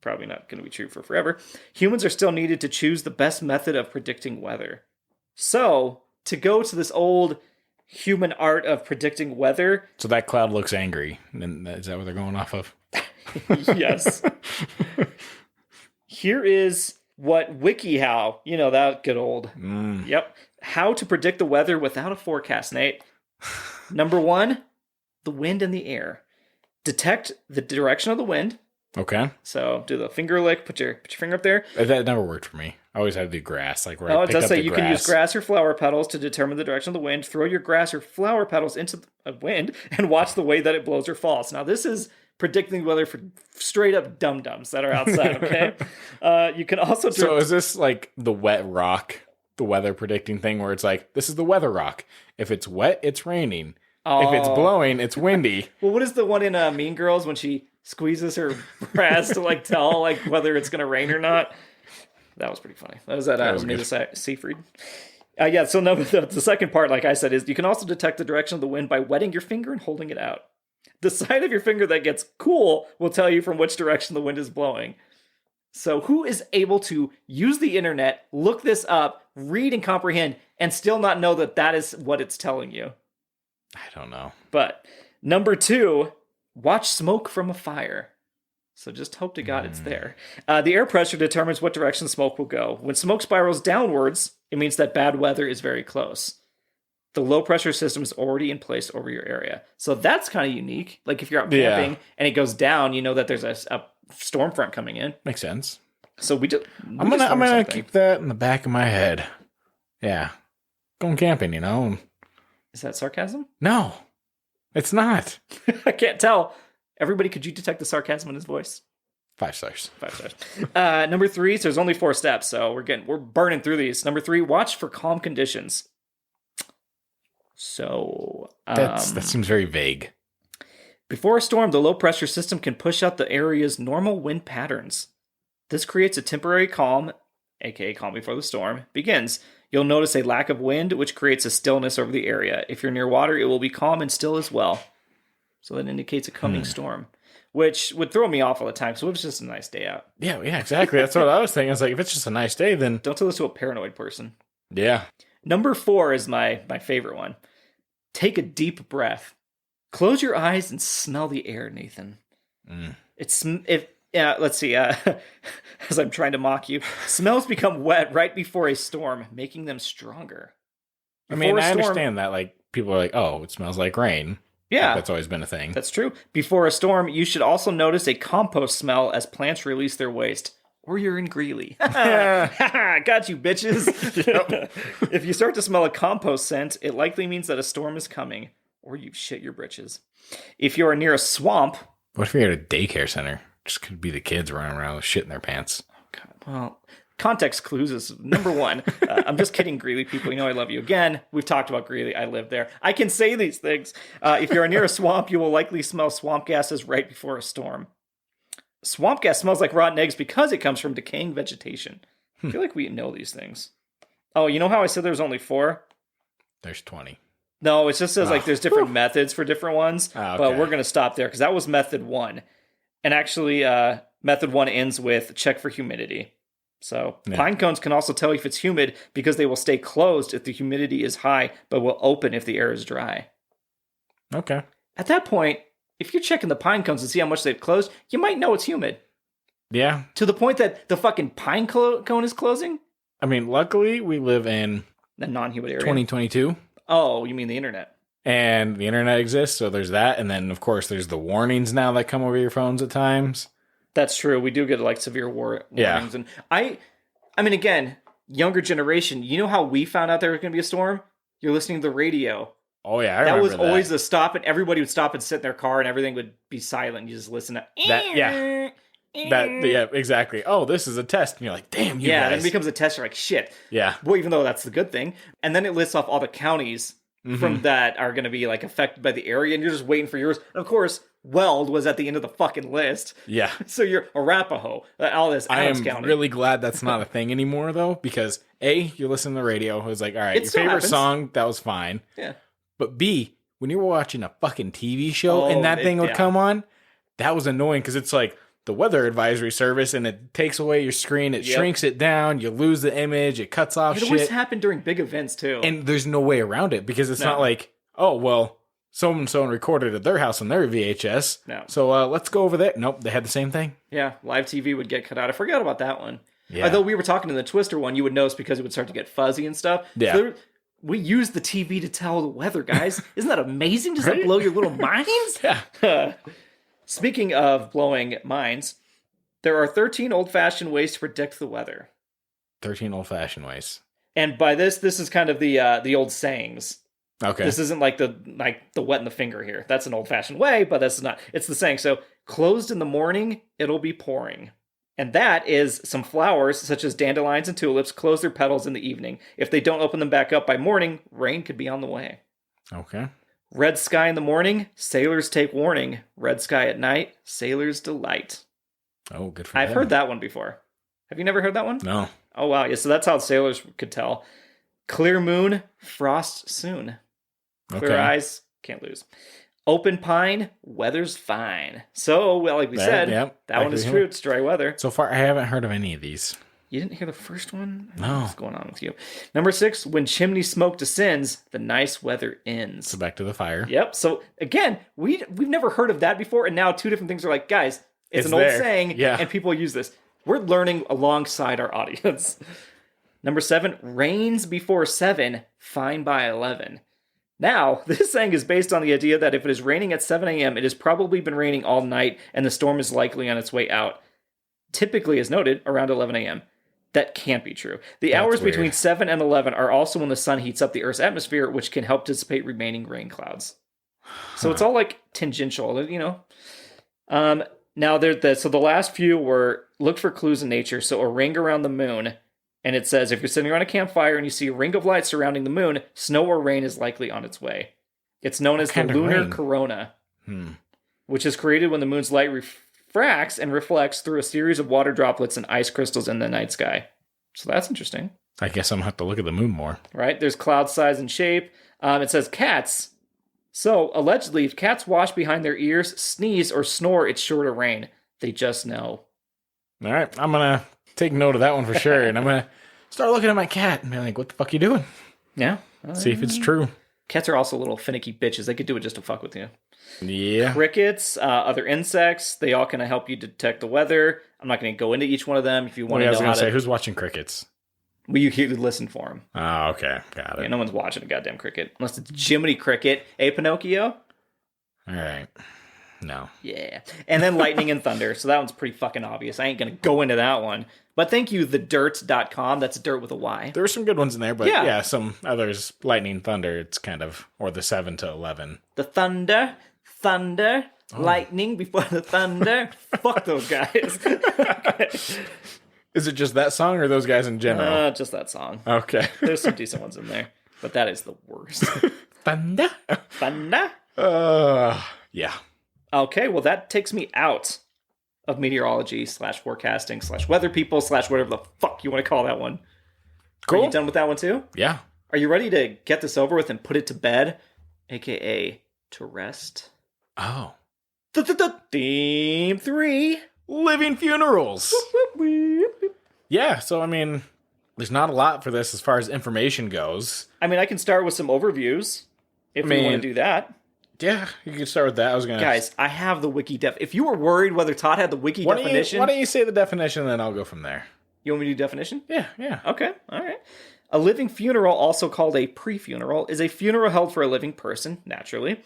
probably not going to be true for forever. Humans are still needed to choose the best method of predicting weather. So, to go to this old human art of predicting weather... So that cloud looks angry. And is that what they're going off of? Yes. Here is what WikiHow, you know, that good old... Yep. How to predict the weather without a forecast, Nate. Number 1, the wind and the air. Detect the direction of the wind. Okay. So do the finger lick, put your finger up there. That never worked for me. I always had to do grass. Like where I it picked does up say the you grass. can use grass or flower petals to determine the direction of the wind. Throw your grass or flower petals into the wind and watch the way that it blows or falls. Now this is predicting the weather for straight up dum-dums that are outside, okay? You can also... So is this like the wet rock, the weather predicting thing where it's like, this is the weather rock. If it's wet, it's raining. If it's blowing, it's windy. Well, what is the one in Mean Girls when she squeezes her breast to like tell like whether it's going to rain or not? That was pretty funny. That was Amanda Seyfried. Yeah, so no, the second part, like I said, is you can also detect the direction of the wind by wetting your finger and holding it out. The side of your finger that gets cool will tell you from which direction the wind is blowing. So who is able to use the internet, look this up, read and comprehend, and still not know that that is what it's telling you? I don't know. But number 2, watch smoke from a fire. So just hope to God it's there. The air pressure determines what direction smoke will go. When smoke spirals downwards, it means that bad weather is very close. The low pressure system is already in place over your area. So that's kind of unique. Like if you're out camping and it goes down, you know that there's a storm front coming in. Makes sense. So I'm gonna keep that in the back of my head. Yeah. Going camping, you know. Is that sarcasm? No, it's not. I can't tell. Everybody, could you detect the sarcasm in his voice? 5 stars. 5 stars. Number 3, so there's only 4 steps, so we're burning through these. Number 3, watch for calm conditions. So that seems very vague. Before a storm, the low pressure system can push out the area's normal wind patterns. This creates a temporary calm, aka calm before the storm, begins. You'll notice a lack of wind, which creates a stillness over the area. If you're near water, it will be calm and still as well. So that indicates a coming storm, which would throw me off all the time. So it was just a nice day out. Yeah, exactly. That's what I was thinking. It's like, if it's just a nice day, then... Don't tell this to a paranoid person. Yeah. Number 4 is my favorite one. Take a deep breath. Close your eyes and smell the air, Nathan. Let's see. As I'm trying to mock you, smells become wet right before a storm, making them stronger. I understand that. Like people are like, "Oh, it smells like rain." Yeah, like, that's always been a thing. That's true. Before a storm, you should also notice a compost smell as plants release their waste. Or you're in Greeley. Got you, bitches. If you start to smell a compost scent, it likely means that a storm is coming. Or you shit your britches. If you are near a swamp... What if you're at a daycare center? Just could be the kids running around with shit in their pants. God, well, context clues is number 1. I'm just kidding, Greeley people. You know I love you. Again, we've talked about Greeley. I live there. I can say these things. If you're near a swamp, you will likely smell swamp gases right before a storm. Swamp gas smells like rotten eggs because it comes from decaying vegetation. I feel like we know these things. Oh, you know how I said there's only 4? There's 20. No, it just says like there's different methods for different ones. Okay. But we're going to stop there because that was method 1. And actually, method 1 ends with check for humidity. So pine cones can also tell you if it's humid because they will stay closed if the humidity is high, but will open if the air is dry. Okay. At that point, if you're checking the pine cones to see how much they've closed, you might know it's humid. Yeah. To the point that the fucking pine cone is closing? I mean, luckily, we live in The non-humid area. 2022. Oh, you mean the internet? And the internet exists, so there's that. And then, of course, there's the warnings now that come over your phones at times. That's true. We do get like severe warnings. Yeah. And I mean, again, younger generation, you know how we found out there was going to be a storm? You're listening to the radio. Oh, yeah, I that remember was always the stop, and everybody would stop and sit in their car, and everything would be silent. You just listen to that. Yeah. Yeah, exactly. Oh, this is a test. And you're like, damn, you guys. then it becomes a test. You're like, shit. Yeah. Well, even though that's the good thing. And then it lists off all the counties from that are going to be like affected by the area, and you're just waiting for yours. And of course, Weld was at the end of the fucking list. Yeah. So you're Arapahoe, all this. I am County. really glad that's not a thing anymore, though, because A, you're listening to the radio. It was like, all right, your favorite song, that was fine. Yeah. But B, when you were watching a fucking TV show and that thing would come on, that was annoying because it's like the weather advisory service and it takes away your screen. It shrinks it down. You lose the image. It cuts off shit. It always happened during big events, too. And there's no way around it because it's not like, oh, well, so-and-so recorded at their house on their VHS. No. So let's go over there. Nope, they had the same thing. Yeah, live TV would get cut out. I forgot about that one. Yeah. Although we were talking to the Twister one, you would notice because it would start to get fuzzy and stuff. Yeah. So we use the TV to tell the weather, guys. Isn't that amazing? Does that blow your little minds? Yeah. Speaking of blowing minds, there are 13 old-fashioned ways to predict the weather. 13 old-fashioned ways. And by this is kind of the old sayings. Okay. This isn't like the wet in the finger here. That's an old-fashioned way, but that's not. It's the saying. So, closed in the morning, it'll be pouring. And that is some flowers, such as dandelions and tulips, close their petals in the evening. If they don't open them back up by morning, rain could be on the way. Okay. Red sky in the morning, sailors take warning. Red sky at night, sailors delight. Oh, good for I've them. heard that one before. Have you never heard that one? No. Oh, wow. Yeah, so that's how sailors could tell. Clear moon, frost soon. Clear eyes, can't lose. Open pine, weather's fine. So, well, like we said, that one is true. It's dry weather. So far, I haven't heard of any of these. You didn't hear the first one? No. What's going on with you? Number 6, when chimney smoke descends, the nice weather ends. So back to the fire. Yep. So, again, we've never heard of that before, and now two different things are like, guys, it's an old saying, and people use this. We're learning alongside our audience. Number 7, rains before 7, fine by 11. Now, this saying is based on the idea that if it is raining at 7 a.m., it has probably been raining all night, and the storm is likely on its way out. Typically, as noted, around 11 a.m. That can't be true. The hours between 7 and 11 are also when the sun heats up the Earth's atmosphere, which can help dissipate remaining rain clouds. So it's all like tangential, you know? Now, so the last few were look for clues in nature, so a ring around the moon. And it says, if you're sitting around a campfire and you see a ring of light surrounding the moon, snow or rain is likely on its way. It's known as the lunar corona, which is created when the moon's light refracts and reflects through a series of water droplets and ice crystals in the night sky. So that's interesting. I guess I'm going to have to look at the moon more. Right? There's cloud size and shape. It says cats. So, allegedly, if cats wash behind their ears, sneeze, or snore, it's sure to rain. They just know. All right. I'm going to take note of that one for sure. And I'm going to start looking at my cat and be like, what the fuck are you doing? Yeah. See if it's true. Cats are also little finicky bitches. They could do it just to fuck with you. Yeah. Crickets, other insects, they all kind of help you detect the weather. I'm not going to go into each one of them. If you want to know I was going to say, who's watching crickets? Well, you could listen for them. Oh, okay. Got it. Yeah, no one's watching a goddamn cricket. Unless it's Jiminy Cricket. Hey, Pinocchio? All right. No. Yeah. And then lightning and thunder. So that one's pretty fucking obvious. I ain't going to go into that one. But thank you, thedirt.com. That's dirt with a Y. There were some good ones in there, but yeah, some others, lightning, thunder, it's kind of, or the 7 to 11. The thunder, lightning before the thunder. Fuck those guys. Okay. Is it just that song or those guys in general? Just that song. Okay. There's some decent ones in there. But that is the worst. Thunder? Thunder? Yeah. Okay, well that takes me out of meteorology / forecasting / weather people / whatever the fuck you want to call that one. Cool. Are you done with that one too? Yeah. Are you ready to get this over with and put it to bed? AKA to rest? Oh. Theme 3. Living funerals. Yeah, so I mean, there's not a lot for this as far as information goes. I mean, I can start with some overviews if we want to do that. Yeah, you could start with that. I was gonna. Guys, I have the wiki def. If you were worried whether Todd had the wiki definition, why don't you say the definition, and then I'll go from there. You want me to do definition? Yeah. Okay, all right. A living funeral, also called a pre-funeral, is a funeral held for a living person, naturally.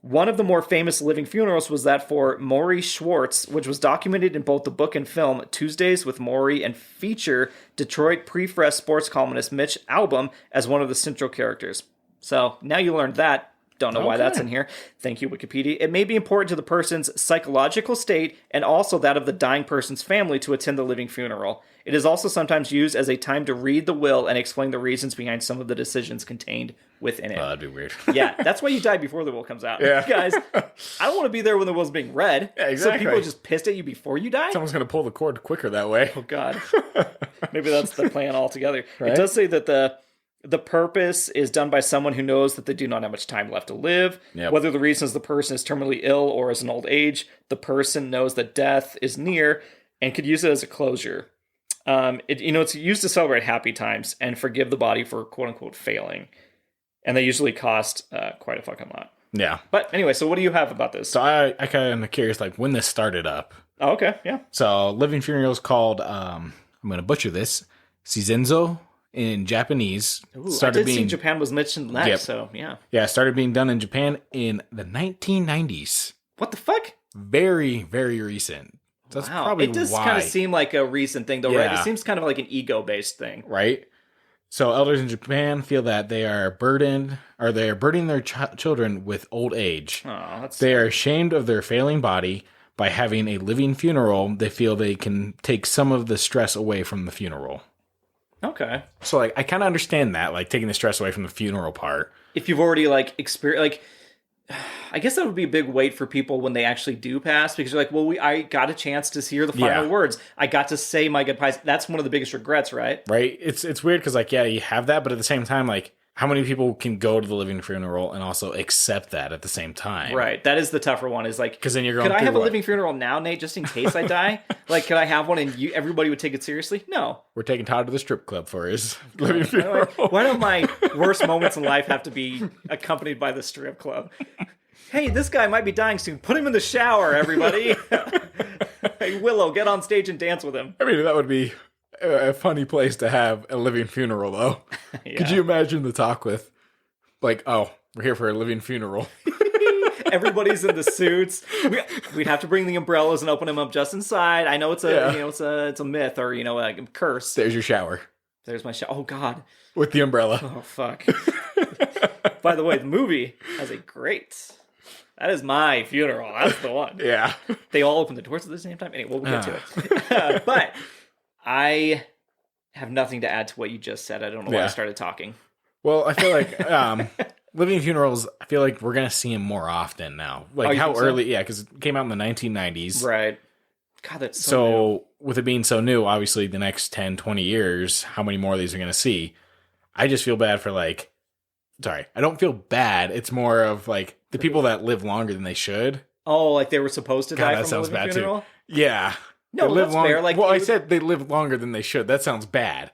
One of the more famous living funerals was that for Maury Schwartz, which was documented in both the book and film Tuesdays with Maury, and feature Detroit pre-press sports columnist Mitch Albom as one of the central characters. So now you learned that. Don't know why that's in here. Thank you, Wikipedia. It may be important to the person's psychological state and also that of the dying person's family to attend the living funeral. It is also sometimes used as a time to read the will and explain the reasons behind some of the decisions contained within it. Oh, that'd be weird. Yeah, that's why you die before the will comes out. Yeah. Guys, I don't want to be there when the will's being read. Yeah, exactly. So people are just pissed at you before you die? Someone's going to pull the cord quicker that way. Oh, God. Maybe that's the plan altogether. Right? It does say that the purpose is done by someone who knows that they do not have much time left to live. Yep. Whether the reason is the person is terminally ill or is an old age, the person knows that death is near and could use it as a closure. It's used to celebrate happy times and forgive the body for quote unquote failing. And they usually cost quite a fucking lot. Yeah. But anyway, so what do you have about this? So I kind of curious, like, when this started up. Oh, okay, yeah. So living funeral is called, I'm going to butcher this, Shizenzo in Japanese. Ooh, I did see Japan was mentioned next, so yeah. Yeah, it started being done in Japan in the 1990s. What the fuck? Very, very recent. So that's probably why. It does kind of seem like a recent thing, though, right? It seems kind of like an ego-based thing. Right? So elders in Japan feel that they are burdening their children with old age. Oh, they are ashamed of their failing body. By having a living funeral, they feel they can take some of the stress away from the funeral. Okay. So, like, I kind of understand that, like, taking the stress away from the funeral part. If you've already, like, experienced, like, I guess that would be a big weight for people when they actually do pass, because you're like, well, I got a chance to hear the final words. I got to say my goodbyes. That's one of the biggest regrets, right? Right. It's weird because, like, yeah, you have that, but at the same time, like, how many people can go to the living funeral and also accept that at the same time? Right. That is the tougher one. Is like, because then you're going. Could I have a living funeral now, Nate, just in case I die? Like, could I have one and everybody would take it seriously? No. We're taking Todd to the strip club for his living funeral. Why don't my worst moments in life have to be accompanied by the strip club? Hey, this guy might be dying soon. Put him in the shower, everybody. Hey, Willow, get on stage and dance with him. I mean, that would be a funny place to have a living funeral, though. Yeah. Could you imagine the talk with, like, oh, we're here for a living funeral. Everybody's in the suits. We'd have to bring the umbrellas and open them up just inside. I know it's it's a myth or a curse. There's your shower. There's my shower. Oh God. With the umbrella. Oh fuck. By the way, the movie has a great. That is my funeral. That's the one. Yeah. They all open the doors at the same time. Anyway, we'll get to it. But I have nothing to add to what you just said. I don't know why I started talking. Well, I feel like living funerals, I feel like we're going to see them more often now. Like how early, because it came out in the 1990s. Right. God, that's so new. With it being so new, obviously the next 10, 20 years, how many more of these are going to see? I just feel bad for I don't feel bad. It's more of like the people that live longer than they should. Oh, like they were supposed to die that from sounds a living bad funeral? Too. Yeah. No, that's fair. Like, I said they lived longer than they should. That sounds bad.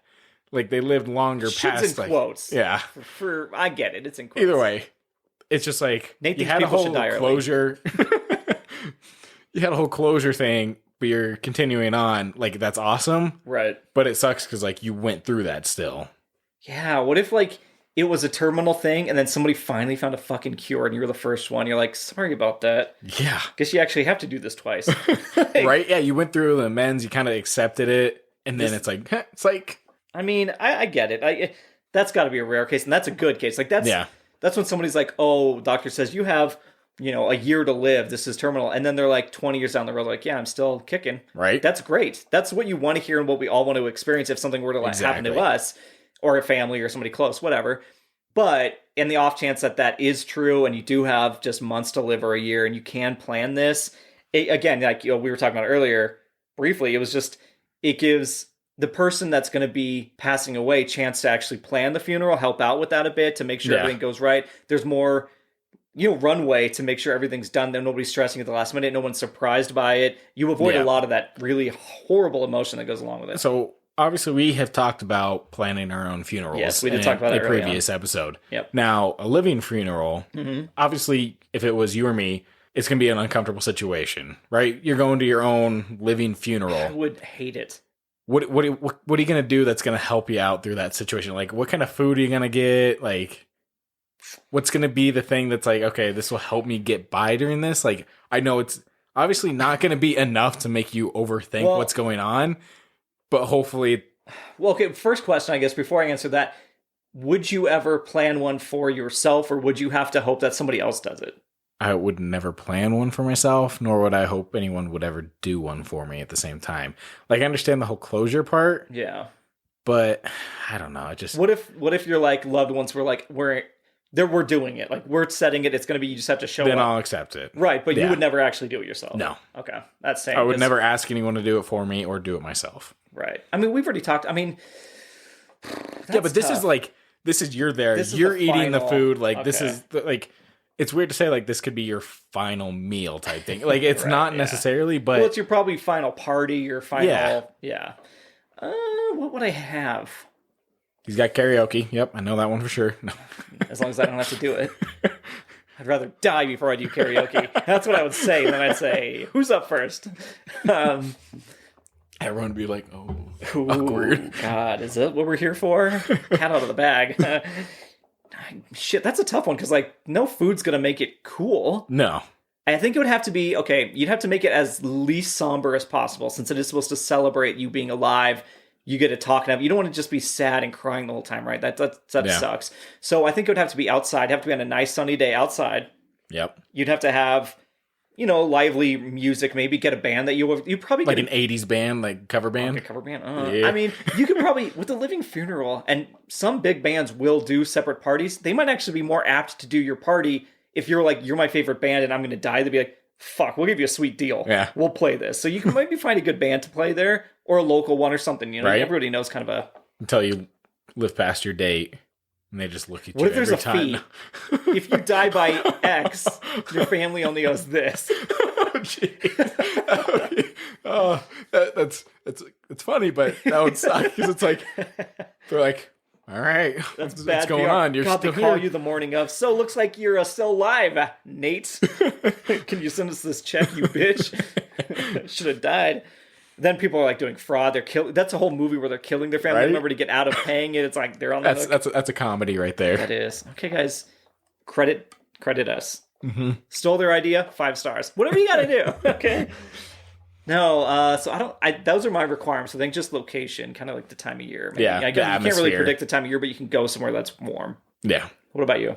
Like they lived longer past. In quotes. Yeah. For I get it. It's in quotes. Either way, it's just like Nate you had a whole closure. You had a whole closure thing, but you're continuing on. Like that's awesome, right? But it sucks because like you went through that still. Yeah. What if like it was a terminal thing, and then somebody finally found a fucking cure, and you were the first one? You're like, sorry about that. Yeah. Guess you actually have to do this twice. Right? Yeah. You went through the amends. You kind of accepted it, and then it's like. I mean, I get it. That's got to be a rare case, and that's a good case. Like that's when somebody's like, "Oh, doctor says you have, a year to live. This is terminal," and then they're like 20 years down the road, like, "Yeah, I'm still kicking." Right. That's great. That's what you want to hear and what we all want to experience if something were to happen to us or a family or somebody close, whatever. But in the off chance that is true, and you do have just months to live or a year, and you can plan this, again, like we were talking about earlier briefly, it gives the person that's going to be passing away chance to actually plan the funeral, help out with that a bit to make sure everything goes right. There's more, runway to make sure everything's done. Then nobody's stressing at the last minute. No one's surprised by it. You avoid a lot of that really horrible emotion that goes along with it. So obviously we have talked about planning our own funerals. Yes, we did talk about that in a previous episode. Yep. Now, a living funeral, obviously, if it was you or me, it's going to be an uncomfortable situation, right? You're going to your own living funeral. I would hate it. What are you going to do that's going to help you out through that situation? Like, what kind of food are you going to get? Like, what's going to be the thing that's like, okay, this will help me get by during this? Like, I know it's obviously not going to be enough to make you overthink what's going on, but hopefully... Well, okay, first question, I guess, before I answer that, would you ever plan one for yourself, or would you have to hope that somebody else does it? I would never plan one for myself, nor would I hope anyone would ever do one for me at the same time. Like, I understand the whole closure part. Yeah. But I don't know. I just... What if your like loved ones were like, we're doing it. Like, we're setting it. It's going to be, you just have to show up. Then I'll accept it. Right. But you would never actually do it yourself. No. Okay. That's same. I would never ask anyone to do it for me or do it myself. Right. I mean, we've already talked. I mean, yeah, but this is like, you're there. You're eating the food. Like, this is like, it's weird to say, like, this could be your final meal type thing. Like, it's not necessarily, but... Well, it's your probably final party, your final... Yeah. What would I have? He's got karaoke. Yep, I know that one for sure. No. As long as I don't have to do it. I'd rather die before I do karaoke. That's what I would say. And then I'd say, who's up first? Everyone would be like, oh, awkward. God, is that what we're here for? Cat out of the bag. Shit, that's a tough one, because, like, no food's going to make it cool. No. I think it would have to be, okay, you'd have to make it as least somber as possible, since it is supposed to celebrate you being alive. You get to talk and you don't want to just be sad and crying the whole time, right? That sucks. So I think it would have to be outside. It'd have to be on a nice sunny day outside. Yep. You'd have to have, lively music, maybe get a band that you probably like an 80s band, like cover band. Like a cover band. I mean, you could probably, with the living funeral, and some big bands will do separate parties. They might actually be more apt to do your party if you're like, you're my favorite band and I'm going to die. They'd be like, fuck, we'll give you a sweet deal. Yeah. We'll play this. So you can maybe find a good band to play there, or a local one or something. Right? Everybody knows kind of a... Until you live past your date and they just look at you what if every there's time. A fee? If you die by X, your family only owes this. Oh, jeez. It's funny, but that would suck, because it's like, they're like, all right, what's going on? You're God, still they call here. you the morning of. So looks like you're still alive, Nate. Can you send us this check, you bitch? Should have died. Then people are like doing fraud. They're killing. That's a whole movie where they're killing their family member to get out of paying it. It's like they're on the hook. That's a comedy right there. That is. Okay, guys, credit us. Mm-hmm. Stole their idea, 5 stars. Whatever you got to do. Okay. No, so those are my requirements. I think just location, kind of like the time of year. Maybe. Yeah, you can't really predict the time of year, but you can go somewhere that's warm. Yeah. What about you?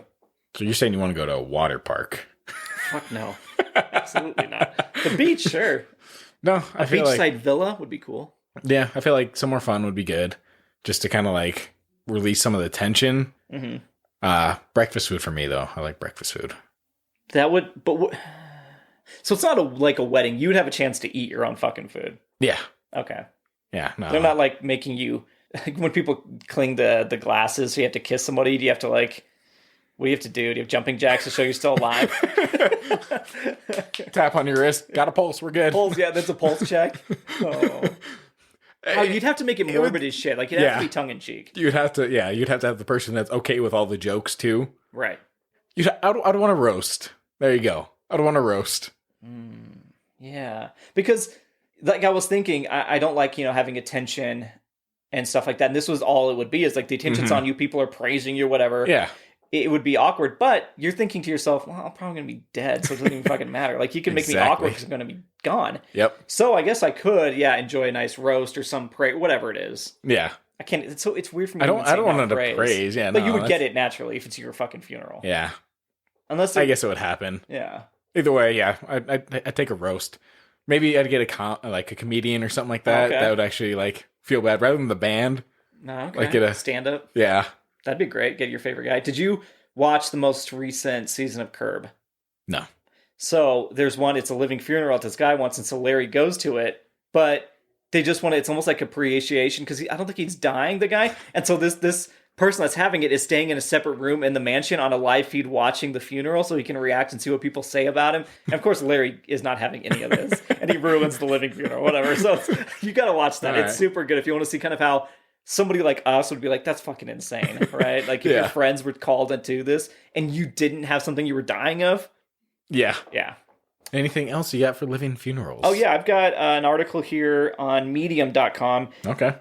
So you're saying you want to go to a water park? Fuck no. Absolutely not. The beach, sure. No, a beachside villa would be cool. Yeah, I feel like somewhere fun would be good, just to kind of like release some of the tension. Mm-hmm. Breakfast food for me, though. I like breakfast food. That would, so it's not like a wedding. You would have a chance to eat your own fucking food. Yeah. Okay. Yeah. No. They're not like making you, like when people cling the glasses, so you have to kiss somebody. Do you have to like, what do you have to do? Do you have jumping jacks to show you're still alive? Tap on your wrist. Got a pulse. We're good. Pulse, yeah, that's a pulse check. Oh, you'd have to make it morbid as shit. Like, it'd have to be tongue in cheek. You'd have to have the person that's okay with all the jokes too. Right. I don't want to roast. There you go. I don't want to roast. Yeah. Because, like I was thinking, I don't like, having attention and stuff like that. And this was all it would be, is like the attention's on you. People are praising you, whatever. Yeah. It would be awkward, but you're thinking to yourself, well, I'm probably going to be dead, so it doesn't even fucking matter. Like, you can make me awkward because I'm going to be gone. Yep. So I guess I could, enjoy a nice roast or some whatever it is. Yeah. I can't, it's weird for me I don't want to praise. Yeah, but you would get it naturally if it's your fucking funeral. Yeah. Unless I guess it would happen. Yeah. Either way, yeah. I'd take a roast. Maybe I'd get a comedian or something like that. Okay. That would actually like feel bad rather than the band. No, okay. Like get a stand up. Yeah. That'd be great. Get your favorite guy. Did you watch the most recent season of Curb? No. So there's one, it's a living funeral that this guy wants, and so Larry goes to it, but they just want to, it's almost like appreciation, because I don't think he's dying, the guy. And so this person that's having it is staying in a separate room in the mansion on a live feed watching the funeral so he can react and see what people say about him. And of course, Larry is not having any of this, and he ruins the living funeral, whatever. So you got to watch that. It's super good if you want to see kind of how somebody like us would be like, that's fucking insane, right? Like if your friends were called into this and you didn't have something you were dying of. Yeah. Yeah. Anything else you got for living funerals? Oh, yeah. I've got an article here on medium.com. Okay.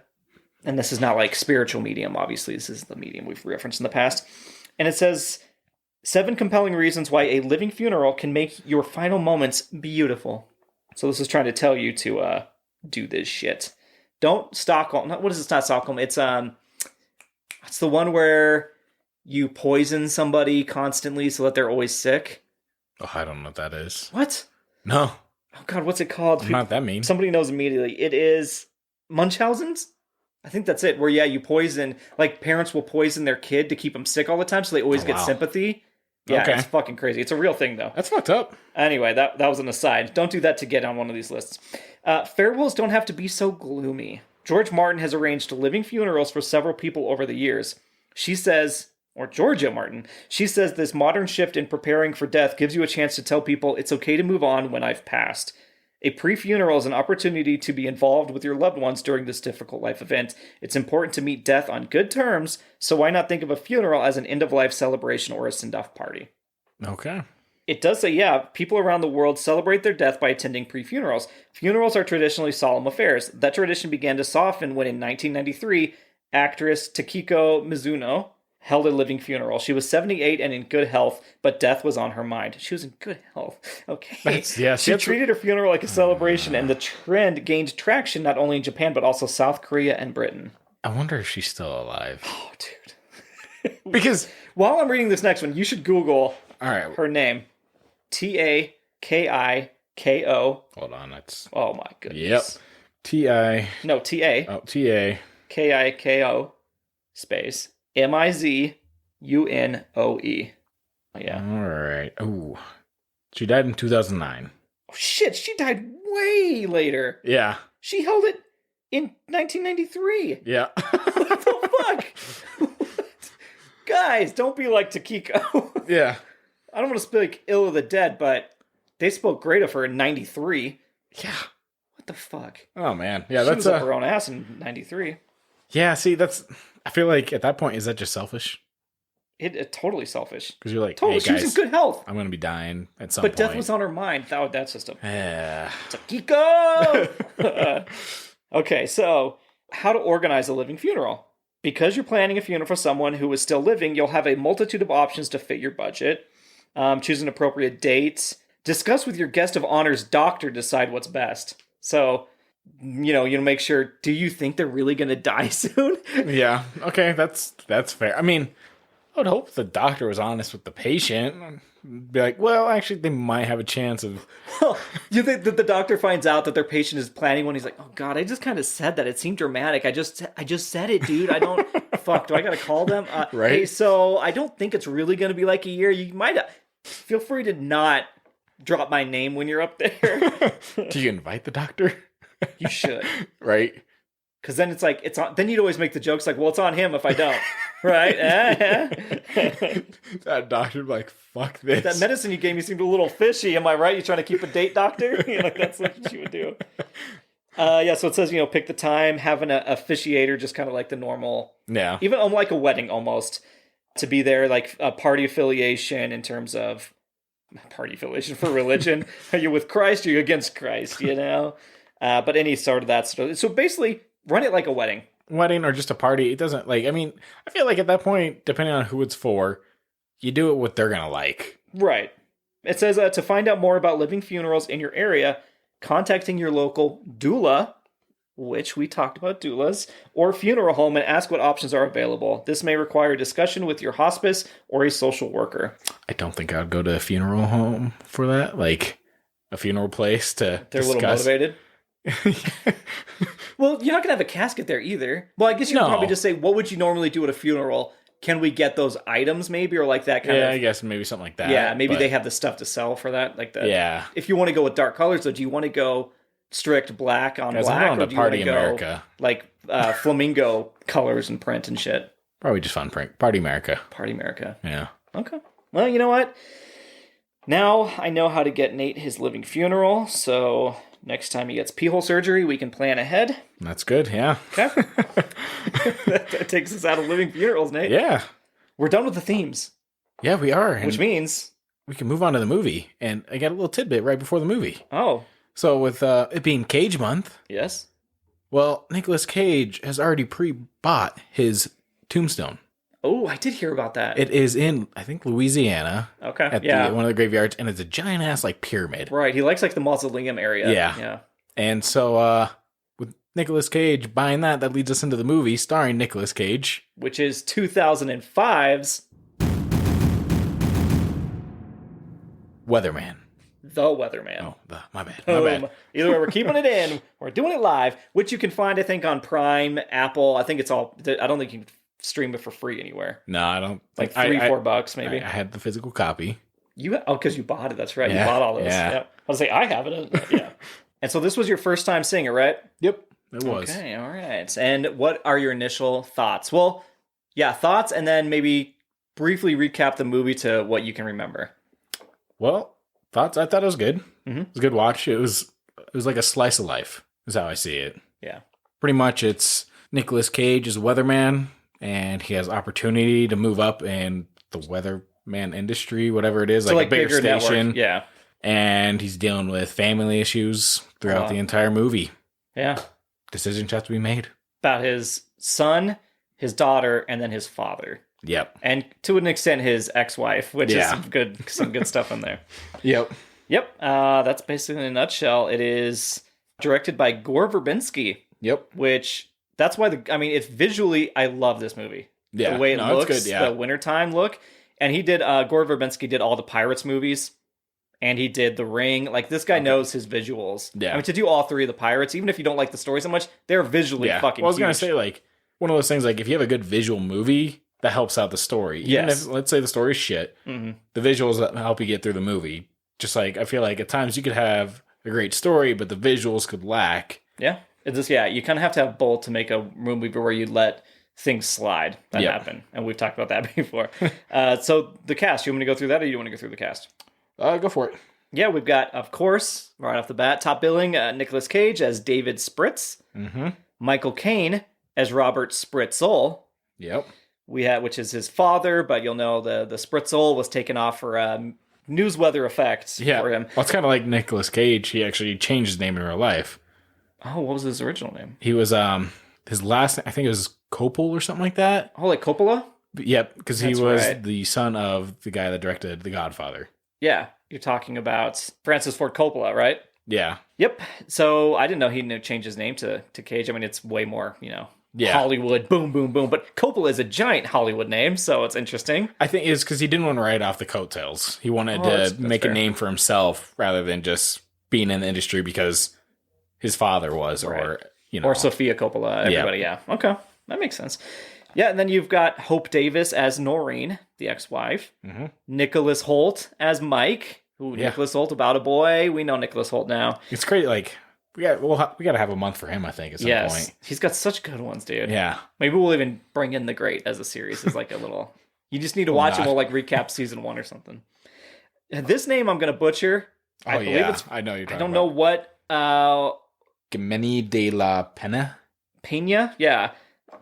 And this is not like spiritual medium, obviously. This is the medium we've referenced in the past. And it says 7 compelling reasons why a living funeral can make your final moments beautiful. So this is trying to tell you to do this shit. Don't Stockholm. What is it? It's not Stockholm. It's the one where you poison somebody constantly so that they're always sick. Oh, I don't know what that is. What? No. Oh God, what's it called? I'm not that mean. Somebody knows immediately. It is Munchausen's. I think that's it. Where you poison. Like parents will poison their kid to keep them sick all the time, so they always get sympathy. Yeah, It's fucking crazy. It's a real thing though. That's fucked up. Anyway, that was an aside. Don't do that to get on one of these lists. Farewells don't have to be so gloomy. George Martin has arranged living funerals for several people over the years. She says, or Georgia Martin, she says this modern shift in preparing for death gives you a chance to tell people it's okay to move on when I've passed. A pre-funeral is an opportunity to be involved with your loved ones during this difficult life event. It's important to meet death on good terms, so why not think of a funeral as an end-of-life celebration or a send-off party? Okay. It does say, people around the world celebrate their death by attending pre-funerals. Funerals are traditionally solemn affairs. That tradition began to soften when in 1993, actress Takiko Mizuno held a living funeral. She was 78 and in good health, but death was on her mind. She was in good health. Okay. She treated her funeral like a celebration, and the trend gained traction not only in Japan, but also South Korea and Britain. I wonder if she's still alive. Oh, dude. Because while I'm reading this next one, you should Google her name. Takiko. Hold on, that's... Oh, my goodness. Yep. T-A. Oh, T-A. Kiko space Mizunoe. Yeah. All right. Oh, she died in 2009. Oh, shit. She died way later. Yeah. She held it in 1993. Yeah. What the fuck? Guys, don't be like Takiko. Yeah. I don't want to speak ill of the dead, but they spoke great of her in 93. Yeah. What the fuck? Oh, man. Yeah, she was up her own ass in 93. Yeah, see, I feel like at that point, is that just selfish? It totally selfish. Because you're like, totally, hey, guys, she was in good health. I'm going to be dying at some point. But death was on her mind. That's just a... Takiko! Okay, so how to organize a living funeral. Because you're planning a funeral for someone who is still living, you'll have a multitude of options to fit your budget. Choose an appropriate date. Discuss with your guest of honor's doctor to decide what's best. So... you make sure, do you think they're really going to die soon? Yeah. Okay, that's fair. I mean, I would hope the doctor was honest with the patient. Be like, well, actually, they might have a chance of... You think that the doctor finds out that their patient is planning one? He's like, oh, God, I just kind of said that. It seemed dramatic. I just said it, dude. I don't... Fuck, do I got to call them? Right. Hey, so I don't think it's really going to be like a year. You might... Feel free to not drop my name when you're up there. Do you invite the doctor? You should. Right. Because then it's like, then you'd always make the jokes like, well, it's on him if I don't. Right? That doctor would be like, fuck this. That medicine you gave me seemed a little fishy. Am I right? You trying to keep a date, doctor? Like that's what you would do. So it says, pick the time, have an officiator, just kind of like the normal. Yeah. Even like a wedding almost, to be there, like a party affiliation in terms of party affiliation for religion. Are you with Christ or are you against Christ, But any sort of that stuff. So basically, run it like a wedding. Wedding or just a party. It doesn't I feel like at that point, depending on who it's for, you do it what they're going to like. Right. It says to find out more about living funerals in your area, contacting your local doula, which we talked about doulas, or funeral home and ask what options are available. This may require discussion with your hospice or a social worker. I don't think I would go to a funeral home for that. Like a funeral place to They're discuss. A little motivated. Well, you're not going to have a casket there either. Well, I guess you could probably just say, what would you normally do at a funeral? Can we get those items maybe? Or like that kind of... Yeah, I guess maybe something like that. Yeah, maybe they have the stuff to sell for that. Like that. Yeah. If you want to go with dark colors, though, do you want to go strict black on black? Or do you want to go like flamingo colors and print and shit? Probably just fun prank. Party America. Party America. Yeah. Okay. Well, you know what? Now I know how to get Nate his living funeral, so next time he gets pee-hole surgery, we can plan ahead. That's good, yeah. Okay. that takes us out of living funerals, Nate. Yeah. We're done with the themes. Yeah, we are. Which means... we can move on to the movie. And I got a little tidbit right before the movie. Oh. So with it being Cage Month... Yes? Well, Nicolas Cage has already pre-bought his tombstone. Oh, I did hear about that. It is in, I think, Louisiana. Okay, at one of the graveyards, and it's a giant-ass, pyramid. Right, he likes, the mausoleum area. Yeah. And so, with Nicolas Cage buying that leads us into the movie starring Nicolas Cage. Which is 2005's... Weatherman. The Weatherman. Oh, my bad. Boom. My bad. Either way, we're keeping it in. We're doing it live, which you can find, I think, on Prime, Apple. I think it's all... I don't think you can stream it for free anywhere. No, I don't. $3-4 maybe. I had the physical copy. Because you bought it. That's right. Yeah, You bought all those. yeah. Yep. I was say I have it. Yeah. And so this was your first time seeing it, right? Yep, it was. Okay, all right. And what are your initial thoughts? Well, yeah, thoughts, and then maybe briefly recap the movie to what you can remember. Well, thoughts. I thought it was good. Mm-hmm. It was a good watch. It was like a slice of life. Is how I see it. Yeah. Pretty much, it's Nicolas Cage is a weatherman, and he has opportunity to move up in the weatherman industry, whatever it is, So like a bigger station. Network. Yeah. And he's dealing with family issues throughout the entire movie. Yeah. Decisions have to be made. About his son, his daughter, and then his father. Yep. And to an extent, his ex-wife, which is some good stuff in there. Yep. Yep. That's basically in a nutshell. It is directed by Gore Verbinski. Yep. Which, that's why it's visually, I love this movie. Yeah. The way it looks, it's good, yeah. the wintertime look. And he did, Gore Verbinski did all the Pirates movies. And he did The Ring. This guy knows his visuals. Yeah. To do all three of the Pirates, even if you don't like the story so much, they're visually fucking well, I was going to huge. say, one of those things, if you have a good visual movie, that helps out the story. Even if, let's say the story's shit, the visuals help you get through the movie. Just I feel like at times you could have a great story, but the visuals could lack. Yeah. It's just, you kind of have to have both to make a movie where you let things slide. That happen. And we've talked about that before. So the cast, you want me to go through that, or you want to go through the cast? Go for it. Yeah, we've got, of course, right off the bat, top billing, Nicolas Cage as David Spritz. Mm-hmm. Michael Caine as Robert Spritzel. Yep. Which is his father, but you'll know the Spritzel was taken off for news weather effects for him. Well, it's kind of like Nicolas Cage. He actually changed his name in real life. Oh, what was his original name? He was, his last name, I think it was Coppola or something like that. Oh, like Coppola? Yep, because he was the son of the guy that directed The Godfather. Yeah, you're talking about Francis Ford Coppola, right? Yeah. Yep. So I didn't know he changed his name to Cage. It's way more, Hollywood, boom, boom, boom. But Coppola is a giant Hollywood name, so it's interesting. I think it's because he didn't want to ride off the coattails. He wanted to that's make fair. a name for himself rather than just being in the industry because his father was, or Sophia Coppola, everybody. Yeah. Okay, that makes sense. Yeah, and then you've got Hope Davis as Noreen, the ex-wife. Mm-hmm. Nicholas Hoult as Mike. Ooh, Nicholas Hoult, about a boy. We know Nicholas Hoult now. It's great. We got to have a month for him, I think, at some point. He's got such good ones, dude. Yeah. Maybe we'll even bring in The Great as a series. It's like a little... You just need to watch it. We'll recap season 1 or something. This name I'm going to butcher. I believe it's... I know you're talking I don't know what... Gemini de la Pena? Pena? Yeah.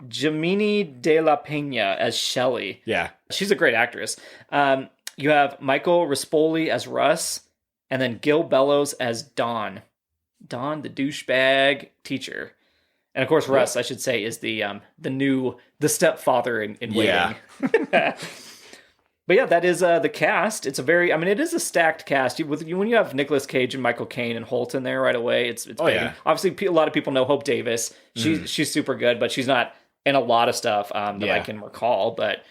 Gemini de la Pena as Shelley. Yeah. She's a great actress. You have Michael Rispoli as Russ, and then Gil Bellows as Don. Don, the douchebag teacher. And of course, Russ, I should say, is the stepfather in waiting. Yeah. But yeah, that is the cast. It's it is a stacked cast. When you have Nicolas Cage and Michael Caine and Holt in there right away, it's big. Yeah. Obviously, a lot of people know Hope Davis. She's super good, but she's not in a lot of stuff that I can recall. But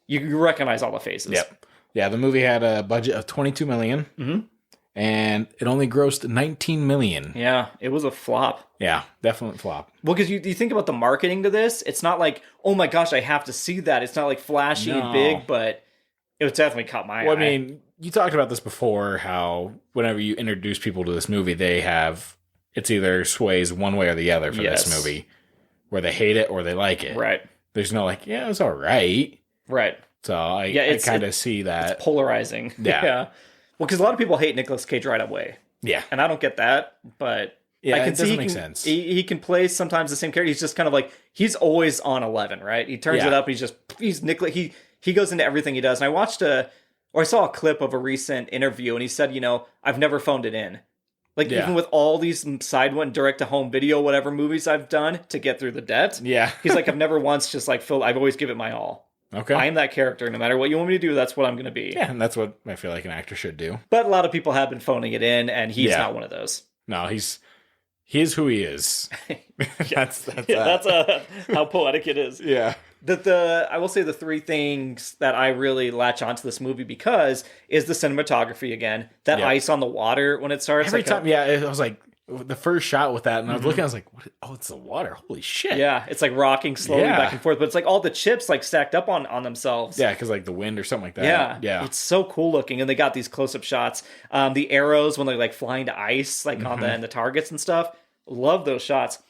you recognize all the faces. Yep. Yeah, the movie had a budget of $22 million. Mm-hmm. And it only grossed $19 million. Yeah, it was a flop. Yeah, definitely flop. Well, because you think about the marketing to this, it's not like, oh my gosh, I have to see that. It's not like flashy and big, but it was definitely caught my eye. You talked about this before, how whenever you introduce people to this movie, it's either sways one way or the other for this movie, where they hate it or they like it. Right. there's no like, yeah, it was all right. Right. So I kind of see that. It's polarizing. Yeah. Well, because a lot of people hate Nicolas Cage right away. Yeah. And I don't get that, but yeah, I can it doesn't see make sense. He can play sometimes the same character. He's just kind of like, he's always on 11, right? He turns it up. He's Nicolas. He goes into everything he does. And I saw a clip of a recent interview, and he said, I've never phoned it in. Like, even with all these direct-to-home video, whatever movies I've done to get through the debt. Yeah. He's like, I've never once just like, I've always give it my all. Okay. I am that character. No matter what you want me to do, that's what I'm going to be. Yeah, and that's what I feel like an actor should do. But a lot of people have been phoning it in, and he's not one of those. No, he is who he is. That's how poetic it is. Yeah. I will say the three things that I really latch onto this movie because is the cinematography again. That ice on the water when it starts. Every time, it was like the first shot with that, and I was looking, I was like, what? Oh, it's the water. Holy shit. Yeah, it's like rocking slowly back and forth, but it's like all the chips like stacked up on themselves. Yeah, because like the wind or something like that. Yeah. It's so cool looking, and they got these close-up shots. The arrows when they're like flying to ice, like on the targets and stuff. Love those shots.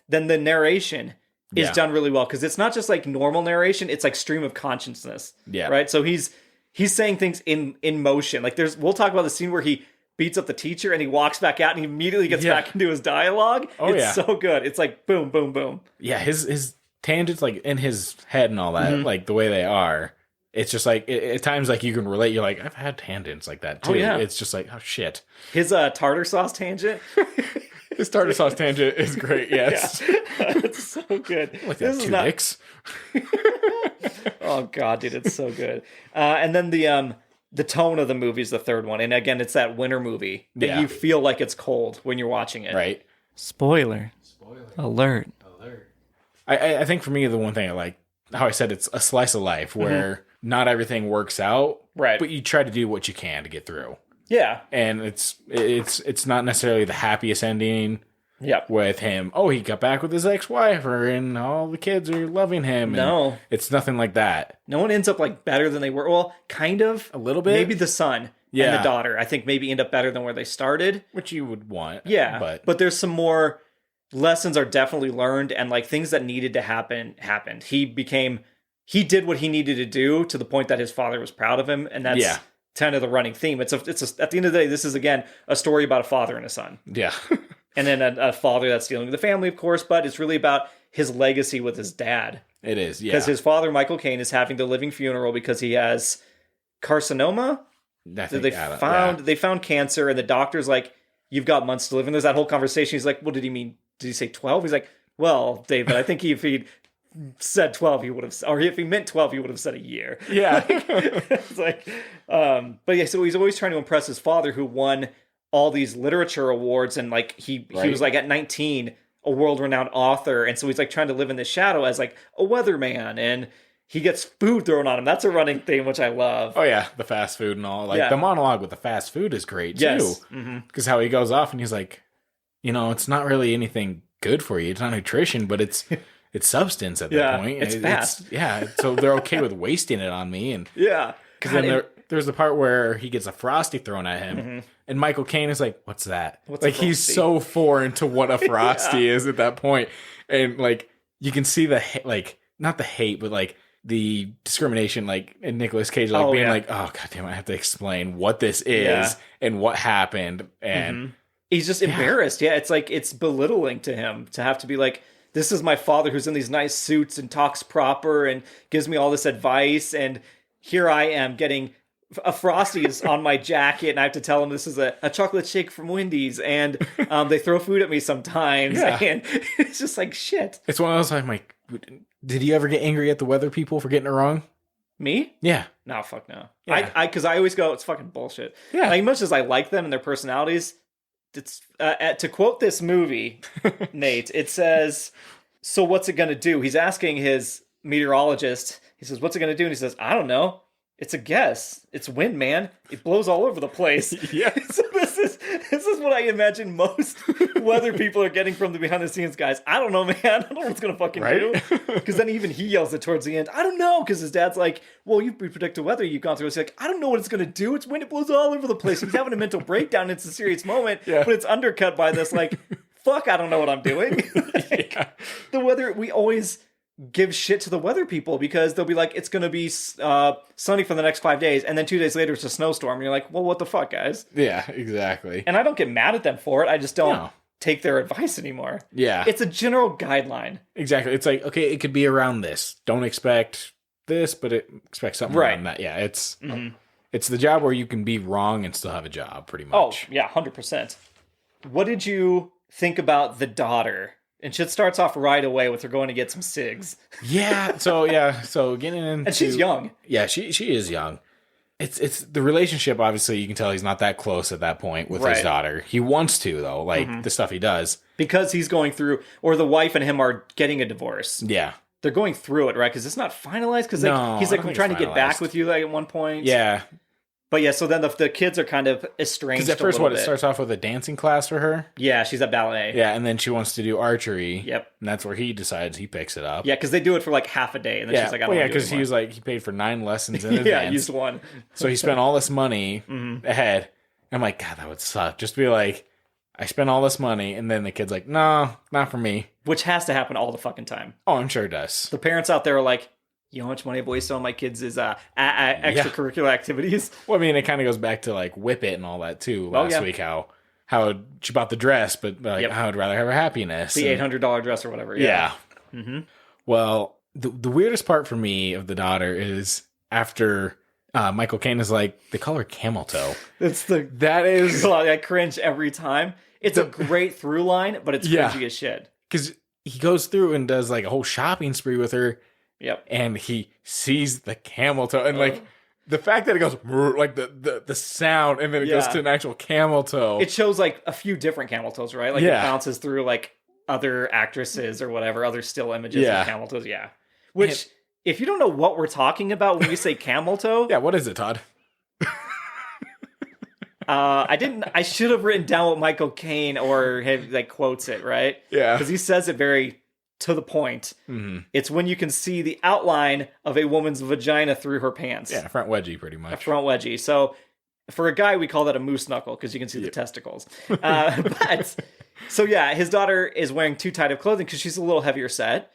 Then the narration is done really well because it's not just like normal narration; it's like stream of consciousness. Yeah, right. So he's saying things in motion. Like we'll talk about the scene where he beats up the teacher and he walks back out and he immediately gets back into his dialogue. It's so good. It's like boom, boom, boom. Yeah, his tangents like in his head and all that, like the way they are. It's just like at times like you can relate. You're like, I've had tangents like that too. Oh, yeah. It's just like, oh shit. His tartar sauce tangent. His tartar sauce tangent is great. Yes, it's so good. Like that two dicks. Oh god, dude, it's so good. And then the tone of the movie is the third one, and again, it's that winter movie that you feel like it's cold when you're watching it. Right. Spoiler alert. I think for me, the one thing I like, how I said it's a slice of life where not everything works out, right? But you try to do what you can to get through. Yeah, and it's not necessarily the happiest ending. Yep. With him, he got back with his ex-wife, and all the kids are loving him. No, it's nothing like that. No one ends up like better than they were. Well, kind of a little bit. Maybe the son and the daughter, I think, maybe end up better than where they started, which you would want. Yeah, but there's some more lessons are definitely learned, and like things that needed to happen happened. He did what he needed to do to the point that his father was proud of him, and that's kind of the running theme. It's at the end of the day, this is again a story about a father and a son. Yeah. And then a father that's dealing with the family, of course, but it's really about his legacy with his dad. It is, yeah. Because his father, Michael Caine, is having the living funeral because he has carcinoma. They found cancer, and the doctor's like, "You've got months to live." And there's that whole conversation. He's like, "What did he mean? Did he say 12?" He's like, "Well, David, I think if he'd said 12, he would have, or if he meant 12, he would have said a year." Yeah. It's like, but yeah, so he's always trying to impress his father, who won all these literature awards, and like he was like at 19 a world-renowned author, and so he's like trying to live in the shadow as like a weatherman, and he gets food thrown on him. That's a running theme, which I love. Oh yeah, the fast food and all. Like the monologue with the fast food is great too. Because how he goes off and he's like, it's not really anything good for you. It's not nutrition, but it's substance at that point. It's fast. So they're okay with wasting it on me, and because then there's the part where he gets a Frosty thrown at him, and Michael Caine is like, "What's that?" Like he's so foreign to what a Frosty is at that point, and like you can see the not the hate, but like the discrimination, like in Nicolas Cage, like being like, "Oh god damn, I have to explain what this is and what happened," and he's just embarrassed. Yeah, it's like it's belittling to him to have to be like, "This is my father who's in these nice suits and talks proper and gives me all this advice, and here I am getting a Frosty is on my jacket, and I have to tell him this is a chocolate shake from Wendy's, and they throw food at me sometimes." And it's just like, shit. It's one of those, I'm like, did you ever get angry at the weather people for getting it wrong? Me? Yeah. No, fuck no. Because I always go, it's fucking bullshit. Yeah. Like, much as I like them and their personalities, it's to quote this movie, Nate, it says, "So what's it gonna do?" He's asking his meteorologist. He says, "What's it gonna do?" And he says, "I don't know. It's a guess. It's wind, man. It blows all over the place." Yeah. So this is what I imagine most weather people are getting from the behind the scenes guys. I don't know, man. I don't know what it's gonna fucking do. Because then even he yells it towards the end. I don't know, because his dad's like, "Well, you predict the weather you've gone through." It's like, I don't know what it's gonna do. It's wind. It blows all over the place. He's having a mental breakdown. It's a serious moment, but it's undercut by this like, fuck, I don't know what I'm doing. The weather, we always give shit to the weather people because they'll be like, it's going to be sunny for the next 5 days. And then 2 days later, it's a snowstorm. And you're like, well, what the fuck, guys? Yeah, exactly. And I don't get mad at them for it. I just don't take their advice anymore. Yeah. It's a general guideline. Exactly. It's like, okay, it could be around this. Don't expect this, but expect something around that. Yeah, it's the job where you can be wrong and still have a job, pretty much. Oh, yeah, 100%. What did you think about the daughter? And shit starts off right away with her going to get some cigs. So getting into... And she's young. Yeah, she is young. It's the relationship, obviously, you can tell he's not that close at that point with his daughter. He wants to, though, like, the stuff he does. Because he's going through, or the wife and him are getting a divorce. Yeah. They're going through it, right? Because it's not finalized. Because he's like, I'm trying to get back with you like, at one point. Yeah. But yeah, so then the kids are kind of estranged. Because at first, it starts off with a dancing class for her? Yeah, she's at ballet. Yeah, and then she wants to do archery. Yep. And that's where he decides he picks it up. Yeah, because they do it for like half a day. And then she's like, I don't want to do it because he was like, he paid for 9 lessons in advance. Yeah, used one. So he spent all this money ahead. I'm like, God, that would suck. Just be like, I spent all this money, and then the kid's like, no, not for me. Which has to happen all the fucking time. Oh, I'm sure it does. The parents out there are like, you know how much money I've wasted on my kids' extracurricular activities? Well, I mean, it kind of goes back to like Whip It and all that too last week. How she bought the dress, but like I would rather have her happiness. The $800 dress or whatever. Yeah. Well, the weirdest part for me of the daughter is after Michael Caine is like, they call her Camel Toe. That is I cringe every time. It's a great through line, but it's cringy as shit. Because he goes through and does like a whole shopping spree with her. Yep. And he sees the camel toe. And like the fact that it goes like the sound and then it goes to an actual camel toe. It shows like a few different camel toes, right? Like it bounces through like other actresses or whatever, other still images of camel toes. Yeah. Which, if you don't know what we're talking about when we say camel toe. Yeah, what is it, Todd? I should have written down what Michael Caine or have like quotes it, right? Yeah. Because he says it very to the point. It's when you can see the outline of a woman's vagina through her pants. Yeah, front wedgie, pretty much. A front wedgie. So for a guy, we call that a moose knuckle because you can see the testicles. But so yeah, his daughter is wearing too tight of clothing because she's a little heavier set.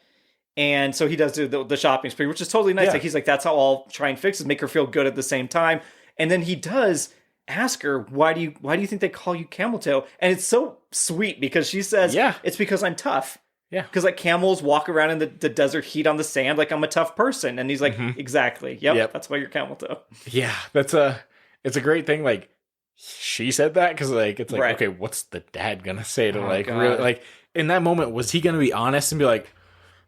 And so he does do the shopping spree, which is totally nice. Like he's like, that's how I'll try and fix it, make her feel good at the same time. And then he does ask her, why do you think they call you Camel Toe? And it's so sweet because she says, it's because I'm tough. Yeah. Because like camels walk around in the desert heat on the sand like I'm a tough person. And he's like, exactly. Yep. That's why you're Camel Toe. Yeah. It's a great thing. Like she said that because like, it's like, okay, what's the dad going to say to really like in that moment, was he going to be honest and be like,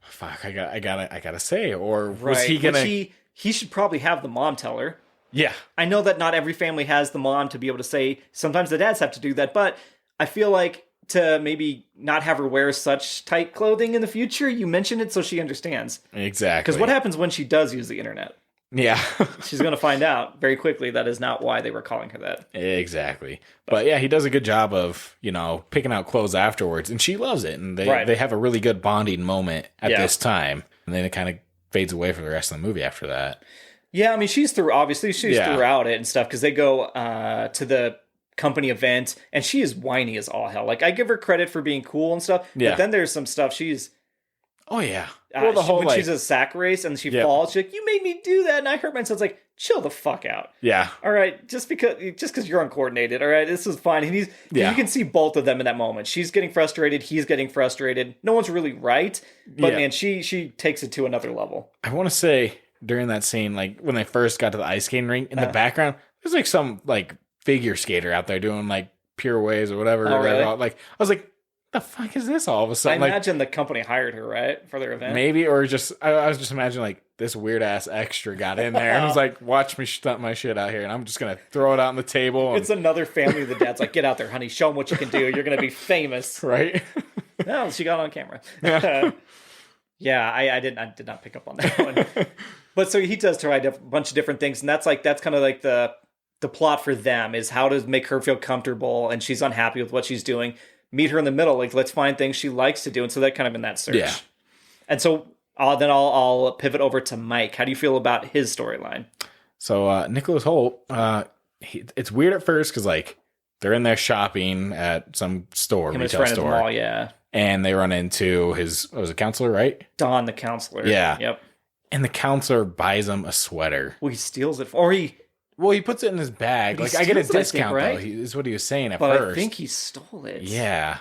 fuck, I gotta say, or was he going to, he should probably have the mom tell her. Yeah. I know that not every family has the mom to be able to say, sometimes the dads have to do that, but I feel like to maybe not have her wear such tight clothing in the future, you mention it so she understands. Exactly. Because what happens when she does use the internet? Yeah. She's going to find out very quickly that is not why they were calling her that. Exactly. But yeah, he does a good job of, picking out clothes afterwards, and she loves it, and they have a really good bonding moment at this time, and then it kind of fades away for the rest of the movie after that. Yeah, I mean, she's throughout it and stuff, because they go to the company event, and she is whiny as all hell. Like, I give her credit for being cool and stuff, but then there's some stuff she's... Oh, yeah. Well, when she's a sack race and she falls, she's like, you made me do that, and I hurt myself. It's like, chill the fuck out. Yeah. All right, just because you're uncoordinated, all right, this is fine. And you can see both of them in that moment. She's getting frustrated, he's getting frustrated. No one's really right, but man, she takes it to another level. I want to say, during that scene, like, when they first got to the ice skating rink, in the background, there's like some, like, figure skater out there doing, like, pure waves or whatever. Oh, really? Like, I was like, the fuck is this all of a sudden? I imagine the company hired her, right, for their event? Maybe, or just, I was just imagining, like, this weird-ass extra got in there and was like, watch me stunt my shit out here, and I'm just going to throw it out on the table. It's another family. The dad's like, get out there, honey, show them what you can do. You're going to be famous. Right? No, she got on camera. Yeah, I did not pick up on that one. But so he does try a bunch of different things, and that's kind of like the plot for them is how to make her feel comfortable, and she's unhappy with what she's doing. Meet her in the middle, like let's find things she likes to do, and so they're kind of in that search. Yeah. And so then I'll pivot over to Mike. How do you feel about his storyline? So Nicholas Hoult, it's weird at first because like they're in there shopping at some store, retail store. At the mall, yeah. And they run into his, what was it, counselor, right? Don, the counselor. Yeah. Yep. And the counselor buys him a sweater. Well, he steals it. Or he puts it in his bag. But he Like, I get a steals it, I discount, think, right? though. Is what he was saying at but first. I think he stole it. Yeah.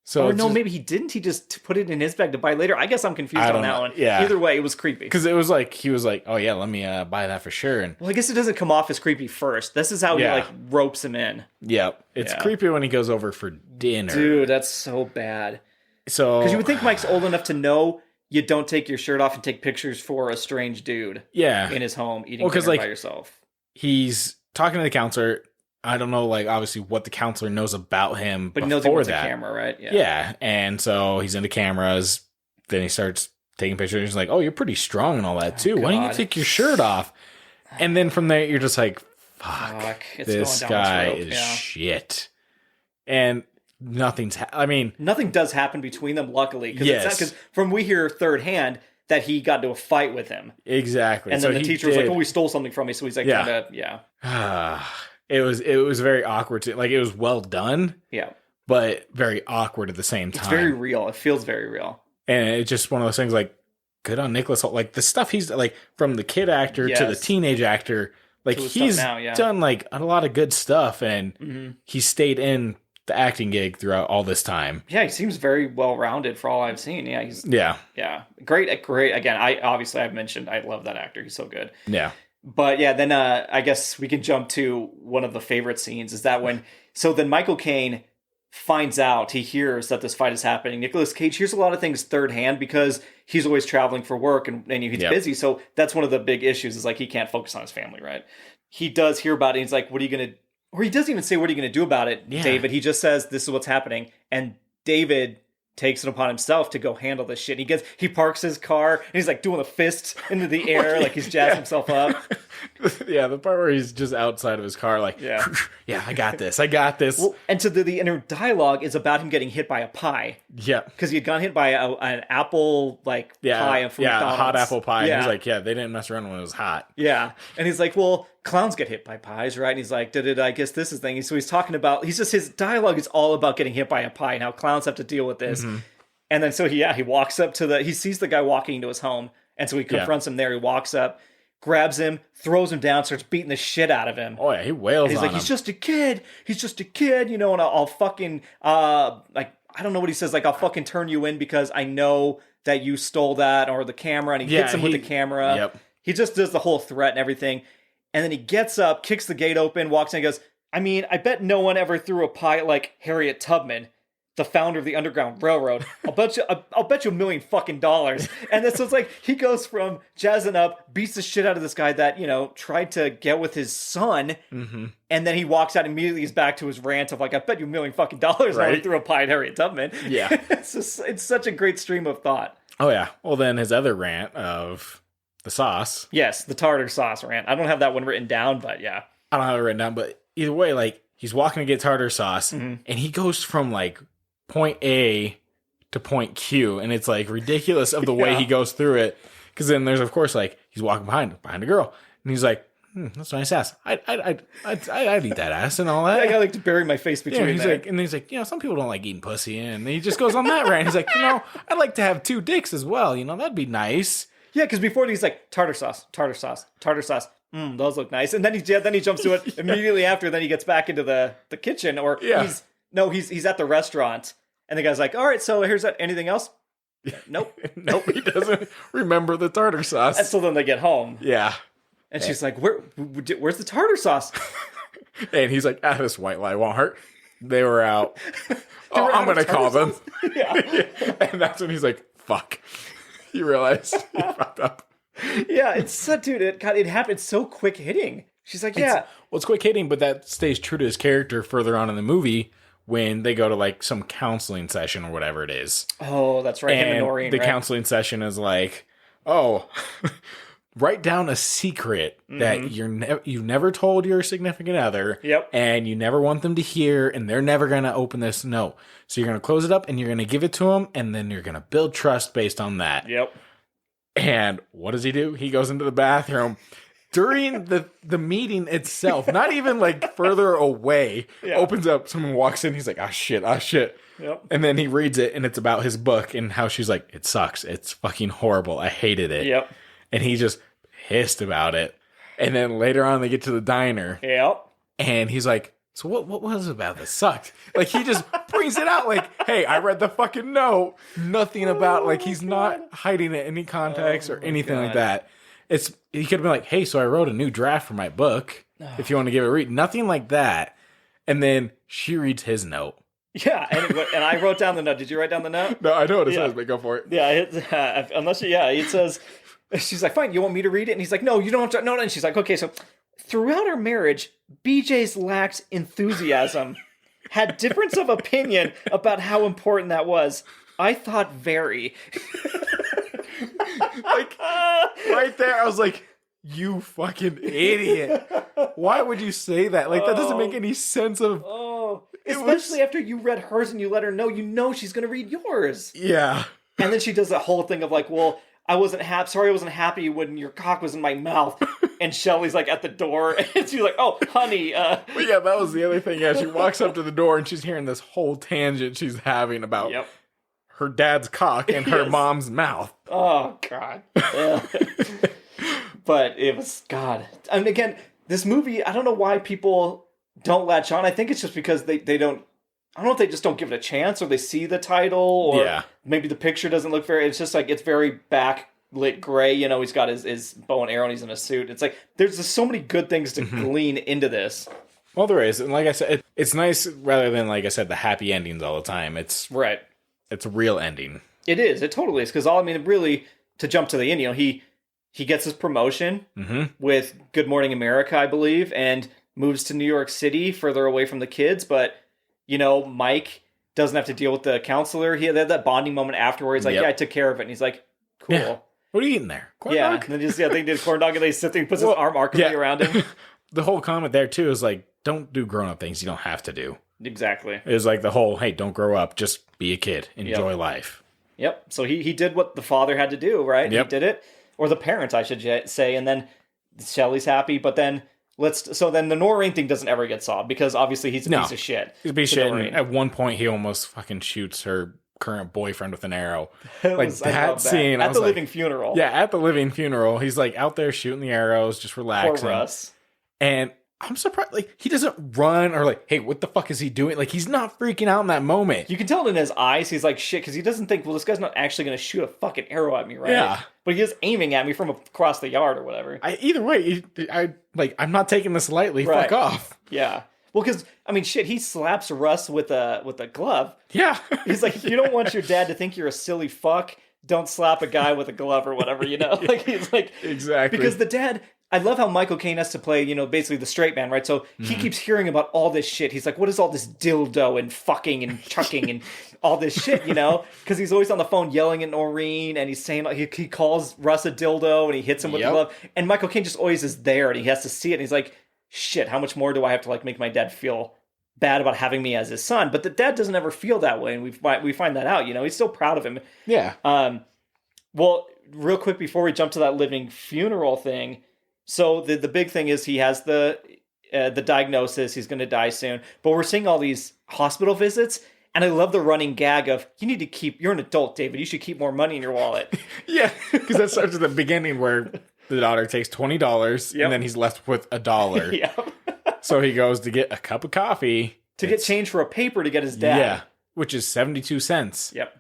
So Or it's no, just- maybe he didn't. He just put it in his bag to buy later. I guess I'm confused I on don't that know. one. Yeah. Either way, it was creepy. Because it was like, he was like, oh yeah, let me buy that for sure. And Well, I guess it doesn't come off as creepy first. This is how he Yeah. like ropes him in. yeah, it's creepy when he goes over for dinner. Dude, that's so bad. So Because you would think Mike's old enough to know you don't take your shirt off and take pictures for a strange dude yeah, in his home eating Well, 'cause, dinner like, by yourself. he's talking to the counselor. I don't know, like, obviously what the counselor knows about him, But he knows he before wants that. a camera, right? Yeah, and so he's into cameras. Then he starts taking pictures. He's like, "Oh, you're pretty strong and all that too. Why don't you God. take your shirt off?" And then from there, you're just like, Fuck. It's this going down guy this road. is Yeah. shit." And nothing's. I mean, Nothing does happen between them, luckily. Yes. Because from we hear third hand that he got into a fight with him. exactly. And So then the he teacher was like, did- oh, he stole something from me. So he's like, Yeah. yeah. It was very awkward. Like, it was well done, Yeah. but very awkward at the same time. It's very real. It feels very real. And it's just one of those things, like, good on Nicholas Hoult. Like, the stuff he's like, from the kid actor to the Yes. teenage actor, like, To his he's stuff now, yeah. done like a lot of good stuff, and Mm-hmm. he stayed in the acting gig throughout all this time. Yeah, he seems very well rounded for all I've seen. Yeah, he's Yeah, great. Again, I've mentioned I love that actor. He's so good. yeah, But yeah, then I guess we can jump to one of the favorite scenes. Is that then Michael Caine finds out, he hears that this fight is happening. Nicolas Cage hears a lot of things third hand because he's always traveling for work and he's Yep. busy. So that's one of the big issues is like he can't focus on his family, right? He does hear about it. And he's like, what are you going to, or he doesn't even say, what are you going to do about it, Yeah. David? He just says, this is what's happening. And David takes it upon himself to go handle this shit. He parks his car and he's like doing the fists into the air, like he's jazzing himself up. yeah. The part where he's just outside of his car, like, Yeah. yeah, I got this. Well, and so the inner dialogue is about him getting hit by a pie yeah, because he had gotten hit by an apple pie from a McDonald's. hot apple pie. Yeah. He's like, yeah, they didn't mess around when it was hot. Yeah, and he's like, well, clowns get hit by pies, right? And he's like, I guess this is thing. So he's talking about, his dialogue is all about getting hit by a pie and how clowns have to deal with this. Mm-hmm. And then so he walks up he sees the guy walking into his home, and so he confronts him there. He walks up, grabs him, throws him down, starts beating the shit out of him. Oh yeah, he wails He's on like, him. he's just a kid, you know, and I'll fucking, like, I don't know what he says, like, I'll fucking turn you in because I know that you stole that, or the camera, and he hits him with the camera. Yep. He just does the whole threat and everything. And then he gets up, kicks the gate open, walks in and goes, I mean, I bet no one ever threw a pie like Harriet Tubman, the founder of the Underground Railroad. I'll bet you $1 million fucking dollars. And so it's like he goes from jazzing up, beats the shit out of this guy that, you know, tried to get with his son, and then he walks out immediately. He's back to his rant of like, I bet you $1 million fucking dollars I Right. threw a pie at Harriet Tubman. Yeah. it's such a great stream of thought. Oh yeah. Well, then his other rant of the sauce. Yes, the tartar sauce rant. I don't have that one written down, but yeah. I don't have it written down, but either way, like, he's walking to get tartar sauce, and he goes from like point A to point Q, and it's like ridiculous of the way Yeah. he goes through it. Because then there's, of course, like, he's walking behind a girl, and he's like, "That's a nice ass. I'd eat that ass and all that." I like to bury my face between Yeah, he's that. like, and he's like, you know, some people don't like eating pussy, and he just goes on that rant. He's like, you know, I'd like to have 2 dicks as well. You know, that'd be nice. Yeah, because before he's like, tartar sauce. Those look nice. And then he jumps to it immediately after. Then he gets back into the kitchen, or Yeah. he's at the restaurant, and the guy's like, all right, so here's that. Anything else? Nope. Nope, he doesn't remember the tartar sauce. And so then they get home, Yeah. and she's like, where's the tartar sauce? And he's like, this white lie won't hurt. They were out. were I'm out of going to call tartar them. sauce? Yeah. And that's when he's like, fuck. He realized he fucked up. Yeah, it's so, dude, it happened so quick hitting. She's like, yeah. Well, it's quick hitting, but that stays true to his character further on in the movie when they go to like some counseling session or whatever it is. Oh, that's right. Him and Noreen, the right? counseling session is like, oh, write down a secret that you've never told your significant other. Yep. And you never want them to hear, and they're never going to open this. No. So you're going to close it up and you're going to give it to them, and then you're going to build trust based on that. Yep. And what does he do? He goes into the bathroom, during the meeting itself, not even like further away, opens up, someone walks in, he's like, ah shit. Yep. And then he reads it, and it's about his book and how she's like, it sucks. It's fucking horrible. I hated it. Yep. And he's just pissed about it. And then later on, they get to the diner. Yep. And he's like, so what was it about this sucked? Like, he just brings it out like, hey, I read the fucking note. Nothing about, like, he's not hiding it in any context or anything like that. He could have been like, hey, so I wrote a new draft for my book. If you want to give it a read. Nothing like that. And then she reads his note. Yeah, and I wrote down the note. Did you write down the note? No, I know what it says, but go for it. Yeah, it says, she's like, fine, you want me to read it? And he's like, no, you don't have to. No, and she's like, okay, so throughout our marriage, BJ's lacked enthusiasm, had difference of opinion about how important that was. I thought very. Like, right there, I was like, you fucking idiot. Why would you say that? Like, that doesn't make any sense of... Especially after you read hers and you let her know, she's going to read yours. Yeah. And then she does that whole thing of like, well, I wasn't happy when your cock was in my mouth. And Shelly's like at the door, and she's like, oh, honey. But yeah, that was the other thing. Yeah, she walks up to the door, and she's hearing this whole tangent she's having about her dad's cock and her mom's mouth. Oh, God. But it was, God. And again, this movie, I don't know why people don't latch on. I think it's just because they don't, I don't know if they just don't give it a chance, or they see the title, or maybe the picture doesn't look very, it's just like, it's very backlit gray, you know, he's got his bow and arrow and he's in a suit. It's like, there's just so many good things to glean into this. Well, there is. And like I said, it's nice rather than, like I said, the happy endings all the time. It's a real ending. It is. It totally is. Because really, to jump to the end, you know, he gets his promotion with Good Morning America, I believe, and moves to New York City, further away from the kids. But, you know, Mike doesn't have to deal with the counselor. He had that bonding moment afterwards. Like, I took care of it. And he's like, cool. Yeah. What are you eating there? Corn dog? And then they did corn dog, and they sit there and puts his arm awkwardly around him. The whole comment there, too, is like, don't do grown-up things you don't have to do. Exactly. It was like the whole, hey, don't grow up. Just be a kid. Enjoy life. Yep. So he did what the father had to do, right? Yep. He did it. Or the parents, I should say. And then Shelly's happy. But then then the Noreen thing doesn't ever get solved, because obviously he's a piece of shit. He's a piece of shit. And at one point, he almost fucking shoots her current boyfriend with an arrow. That scene. At the living funeral. Yeah, at the living funeral. He's like out there shooting the arrows, just relaxing. Poor Russ. And I'm surprised, like, he doesn't run or like, hey, what the fuck is he doing? Like, he's not freaking out in that moment. You can tell it in his eyes. He's like, shit, because he doesn't think, well, this guy's not actually going to shoot a fucking arrow at me, right? Yeah. But he is aiming at me from across the yard or whatever. Either way, I'm not taking this lightly. Right. Fuck off. Yeah. Well, because, I mean, shit, he slaps Russ with a glove. Yeah. He's like, if you don't want your dad to think you're a silly fuck, don't slap a guy with a glove or whatever, you know? Like, he's like... Exactly. Because the dad... I love how Michael Caine has to play, you know, basically the straight man, right? So he keeps hearing about all this shit. He's like, what is all this dildo and fucking and chucking and all this shit, you know? Because he's always on the phone yelling at Noreen, and he's saying, he calls Russ a dildo, and he hits him with the glove. And Michael Caine just always is there, and he has to see it, and he's like, shit, how much more do I have to, like, make my dad feel bad about having me as his son? But the dad doesn't ever feel that way, and we find that out, you know? He's still proud of him. Yeah. Well, real quick before we jump to that living funeral thing... So the big thing is he has the diagnosis, he's going to die soon. But we're seeing all these hospital visits, and I love the running gag of, you're an adult, David, you should keep more money in your wallet. Yeah, because that starts at the beginning where the daughter takes $20, and then he's left with $1. Yep. So he goes to get a cup of coffee. To get change for a paper to get his dad. Yeah, which is 72 cents. Yep.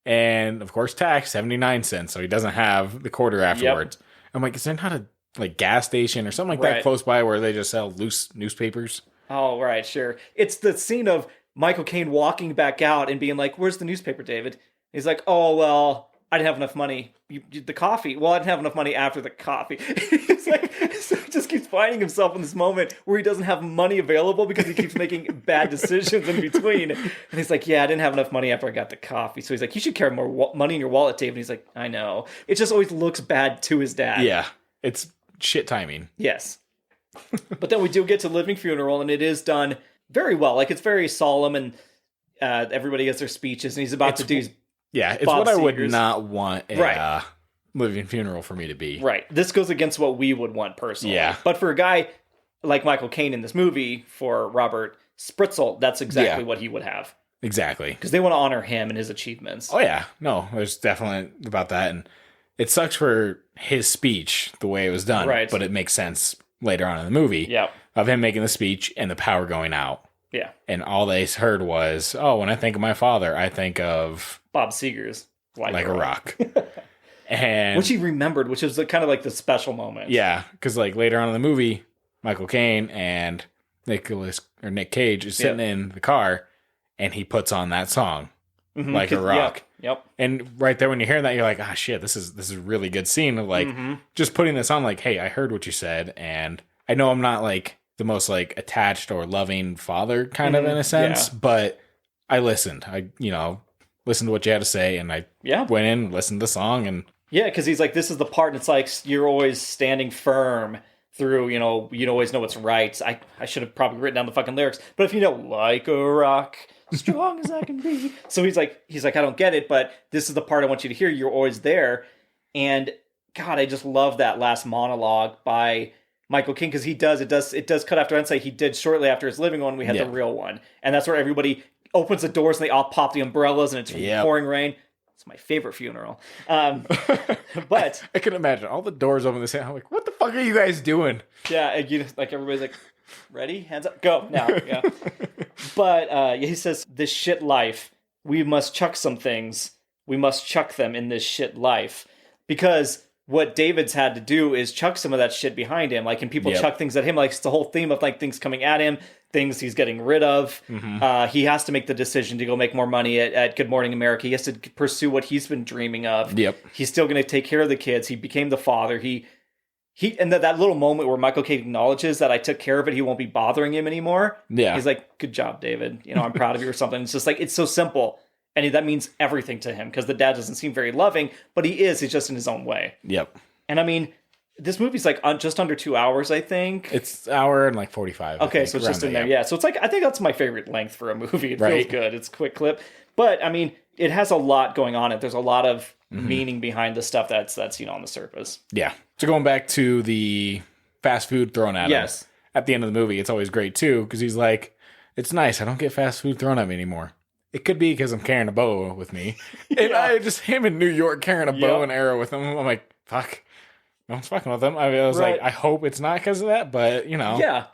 And, of course, tax, 79 cents, so he doesn't have the quarter afterwards. Yep. I'm like, is there not a gas station or something like that close by where they just sell loose newspapers? Oh, right, sure. It's the scene of Michael Caine walking back out and being like, where's the newspaper, David? He's like, oh, well, I didn't have enough money. The coffee. Well, I didn't have enough money after the coffee. It's like, so he just keeps finding himself in this moment where he doesn't have money available because he keeps making bad decisions in between. And he's like, yeah, I didn't have enough money after I got the coffee. So he's like, you should carry more money in your wallet, David. And he's like, I know. It just always looks bad to his dad. Yeah, it's shit timing. Yes. But then we do get to living funeral, and it is done very well. Like, it's very solemn, and everybody gets their speeches, and he's about to do it's Bob what Seger's. I would not want a living funeral for me to be. Right. This goes against what we would want personally. Yeah. But for a guy like Michael Caine in this movie, for Robert Spritzel, that's exactly what he would have. Exactly. Because they want to honor him and his achievements. Oh, yeah. No, there's definitely about that. And it sucks for his speech, the way it was done. Right. But it makes sense later on in the movie. Yeah. Of him making the speech and the power going out. Yeah. And all they heard was, oh, when I think of my father, I think of Bob Seger's Like a Rock. And which he remembered, which is kind of like the special moment. Yeah. Because like later on in the movie, Michael Caine and Nic Cage is sitting in the car and he puts on that song. Like a Rock. Yep. And right there when you hear that, you're like, ah, shit, this is a really good scene of like just putting this on like, hey, I heard what you said. And I know I'm not like the most like attached or loving father kind of in a sense, but I listened. I, listened to what you had to say and I went in, listened to the song and. Yeah, because he's like, this is the part and it's like, you're always standing firm through, you always know what's right. I should have probably written down the fucking lyrics, but if you know, like a rock, strong as I can be. So he's like, I don't get it, but this is the part I want you to hear. You're always there. And God, I just love that last monologue by Michael Caine, because it does cut after hindsight. He did shortly after his living one, we had the real one. And that's where everybody opens the doors and they all pop the umbrellas and it's pouring rain. It's my favorite funeral. But I can imagine all the doors open the same. I'm like, what the fuck are you guys doing? Yeah, everybody's like, ready? Hands up, go now. Yeah. But he says, this shit life, we must chuck some things. We must chuck them in this shit life. Because what David's had to do is chuck some of that shit behind him. Like, and people chuck things at him. Like, it's the whole theme of like things coming at him, things he's getting rid of. He has to make the decision to go make more money at Good Morning America. He has to pursue what he's been dreaming of. Yep. He's still going to take care of the kids. He became the father. And that little moment where Michael Caine acknowledges that I took care of it, he won't be bothering him anymore. Yeah. He's like, good job, David. I'm proud of you or something. It's just like, it's so simple. And that means everything to him because the dad doesn't seem very loving, but he is. He's just in his own way. Yep. And I mean, this movie's like just under 2 hours, I think. It's an hour and like 45. Okay, so it's just in there. Yeah. So it's like, I think that's my favorite length for a movie. It feels good. It's a quick clip. But I mean, it has a lot going on. There's a lot of meaning behind the stuff that's on the surface. Yeah. So going back to the fast food thrown at him. At the end of the movie, it's always great too, because he's like, it's nice. I don't get fast food thrown at me anymore. It could be because I'm carrying a bow with me. And I just him in New York carrying a bow and arrow with him. I'm like, fuck. No one's fucking with them. I was like, I hope it's not because of that, but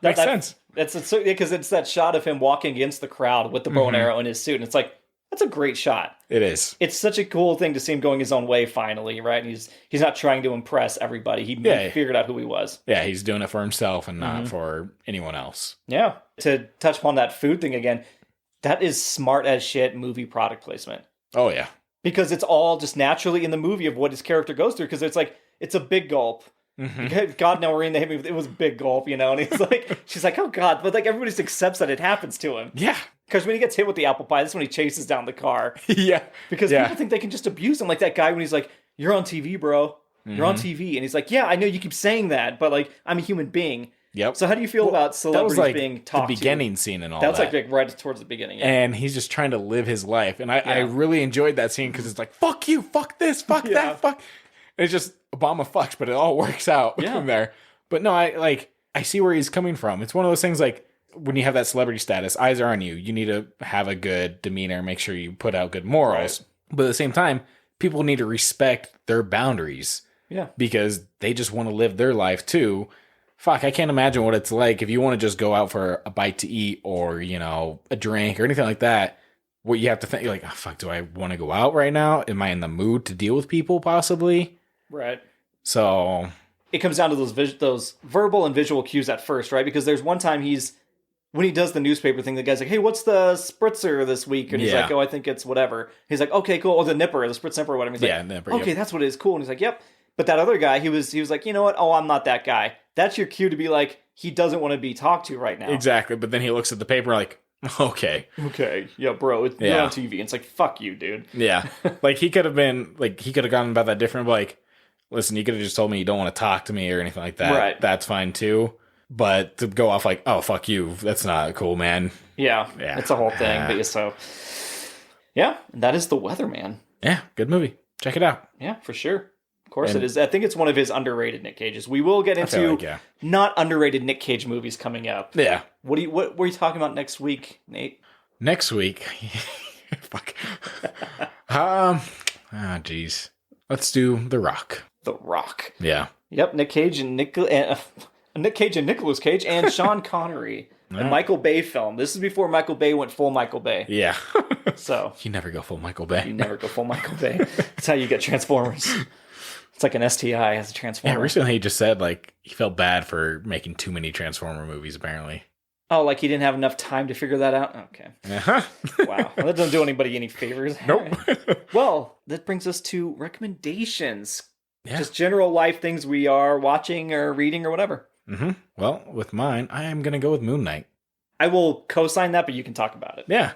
makes sense. Because it's that shot of him walking against the crowd with the bow and arrow in his suit, and it's like, that's a great shot. It is. It's such a cool thing to see him going his own way finally, right? And he's not trying to impress everybody. He figured out who he was. Yeah, he's doing it for himself and not for anyone else. Yeah. To touch upon that food thing again, that is smart as shit movie product placement. Oh, yeah. Because it's all just naturally in the movie of what his character goes through. Because it's like, it's a big gulp. God, now we're in the hit me. It was a big gulp, And he's like, she's like, oh God. But like, everybody just accepts that it happens to him. Yeah. Because when he gets hit with the apple pie, that's when he chases down the car. Yeah. Because people think they can just abuse him. Like that guy when he's like, you're on TV, bro. You're on TV. And he's like, yeah, I know you keep saying that, but like, I'm a human being. Yep. So how do you feel about celebrities being talked to? The beginning scene and all that. That's like right towards the beginning. Yeah. And he's just trying to live his life. And I really enjoyed that scene because it's like, fuck you, fuck this, fuck that, fuck. And it's just Obama fucks, but it all works out from there. But no, I see where he's coming from. It's one of those things like when you have that celebrity status, eyes are on you. You need to have a good demeanor, make sure you put out good morals. Right. But at the same time, people need to respect their boundaries. Yeah. Because they just want to live their life too. Fuck, I can't imagine what it's like if you want to just go out for a bite to eat or, a drink or anything like that. What you have to think, you're like, oh, fuck, do I want to go out right now? Am I in the mood to deal with people possibly? Right. So it comes down to those verbal and visual cues at first, right? Because there's one time when he does the newspaper thing, the guy's like, hey, what's the spritzer this week? And he's like, oh, I think it's whatever. He's like, okay, cool. Or the nipper, the spritz nipper or whatever. He's like, nipper, okay, that's what it is. Cool. And he's like, yep. But that other guy, he was like, you know what? Oh, I'm not that guy. That's your cue to be like, he doesn't want to be talked to right now. Exactly. But then he looks at the paper like, okay. Okay. Yeah, bro. You're on TV. And it's like, fuck you, dude. Yeah. Like, he could have gone about that different. But like, listen, you could have just told me you don't want to talk to me or anything like that. Right. That's fine too. But to go off like, oh, fuck you. That's not cool, man. Yeah. It's a whole thing. But that is The Weatherman. Yeah. Good movie. Check it out. Yeah, for sure. Of course it is. I think it's one of his underrated Nick Cages. We will get into not underrated Nick Cage movies coming up. Yeah. What were you talking about next week, Nate? Next week? Fuck. Jeez. Let's do The Rock. The Rock. Yeah. Yep, Nick Cage and Nicolas Cage and Sean Connery. The Michael Bay film. This is before Michael Bay went full Michael Bay. Yeah. So you never go full Michael Bay. You never go full Michael Bay. That's how you get Transformers. It's like an STI as a Transformer. Yeah, recently he just said like he felt bad for making too many Transformer movies, apparently. Oh, like he didn't have enough time to figure that out? Okay. Uh-huh. Wow. Well, that doesn't do anybody any favors. Nope. Well, that brings us to recommendations. Yeah. Just general life things we are watching or reading or whatever. Mm-hmm. Well, with mine, I am going to go with Moon Knight. I will co-sign that, but you can talk about it. Yeah.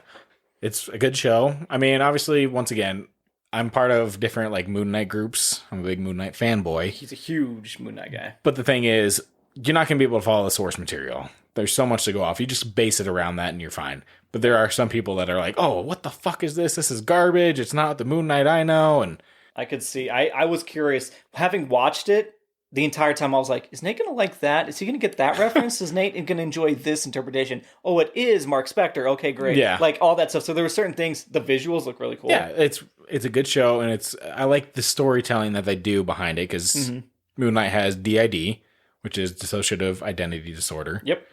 It's a good show. I mean, obviously, once again, I'm part of different like Moon Knight groups. I'm a big Moon Knight fanboy. He's a huge Moon Knight guy. But the thing is, you're not going to be able to follow the source material. There's so much to go off. You just base it around that and you're fine. But there are some people that are like, oh, what the fuck is this? This is garbage. It's not the Moon Knight I know. And I could see. I was curious. Having watched it, the entire time I was like, is Nate going to like that? Is he going to get that reference? Is Nate going to enjoy this interpretation? Oh, it is Mark Spector. Okay, great. Yeah. Like all that stuff. So there were certain things. The visuals look really cool. Yeah, it's a good show. And I like the storytelling that they do behind it because Moon Knight has DID, which is dissociative identity disorder. Yep.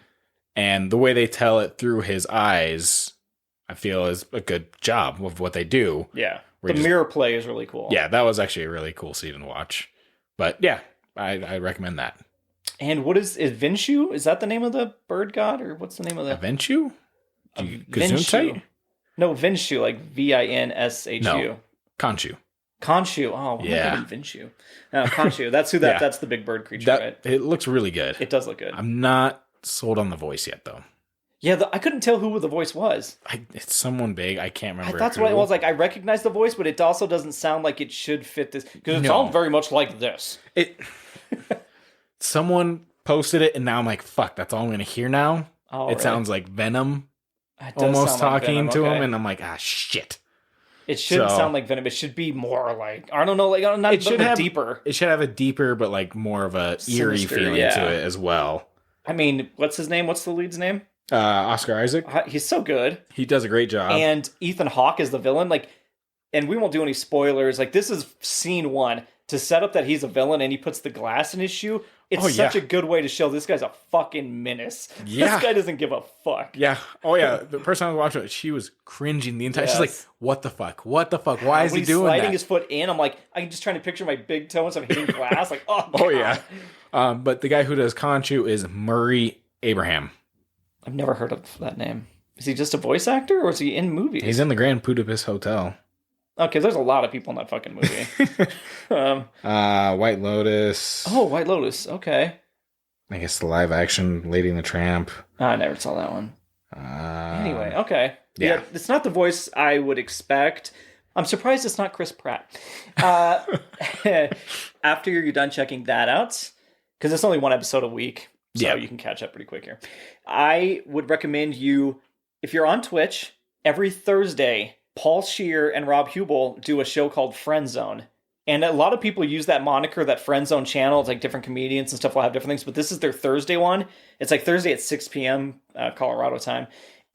And the way they tell it through his eyes, I feel is a good job of what they do. Yeah. The mirror play is really cool. Yeah, that was actually a really cool scene to watch. But yeah, I recommend that. And what is Vinshu? Is that the name of the bird god? Or what's the name of the... Vinshu? Vinshu. No, Vinshu, like Vinshu. No, Khonshu. Khonshu. Oh, yeah. Vinshu. No, Khonshu. That's who that. That's the big bird creature, right? It looks really good. It does look good. I'm not sold on the voice yet, though. Yeah, I couldn't tell who the voice was. It's someone big. I can't remember. That's what it was like. I recognize the voice, but it also doesn't sound like it should fit this because it sounds very much like this. Someone posted it, and now I'm like, "Fuck!" That's all I'm gonna hear now. Oh, it sounds like Venom, it almost talking like to him, and I'm like, "Ah, shit." It shouldn't sound like Venom. It should be more like I don't know, like not. It should have deeper. It should have a deeper, but like more of a eerie feeling to it as well. I mean, what's his name? What's the lead's name? Oscar Isaac. He's so good. He does a great job. And Ethan Hawke is the villain. Like, and we won't do any spoilers. Like, this is scene one to set up that he's a villain and he puts the glass in his shoe. It's such a good way to show this guy's a fucking menace. Yeah. This guy doesn't give a fuck. Yeah. Oh, yeah. The person I was watching it, she was cringing the entire... She's like, what the fuck? What the fuck? Why is he doing that? When he's sliding his foot in, I'm like, I'm just trying to picture my big toes. I'm hitting glass. Like, oh, God. Oh, yeah. But the guy who does Khonshu is Murray Abraham. I've never heard of that name. Is he just a voice actor or is he in movies? He's in the Grand Budapest Hotel. Okay, there's a lot of people in that fucking movie. White Lotus. Oh, White Lotus. Okay. I guess the live action Lady and the Tramp. I never saw that one. Anyway, okay. Yeah, it's not the voice I would expect. I'm surprised it's not Chris Pratt. After you're done checking that out, because it's only one episode a week, so you can catch up pretty quick here. I would recommend you, if you're on Twitch, every Thursday, Paul Scheer and Rob Hubel do a show called Friend Zone. And a lot of people use that moniker, that Friend Zone channel. It's like different comedians and stuff will have different things, but this is their Thursday one. It's like Thursday at 6 p.m. Colorado time.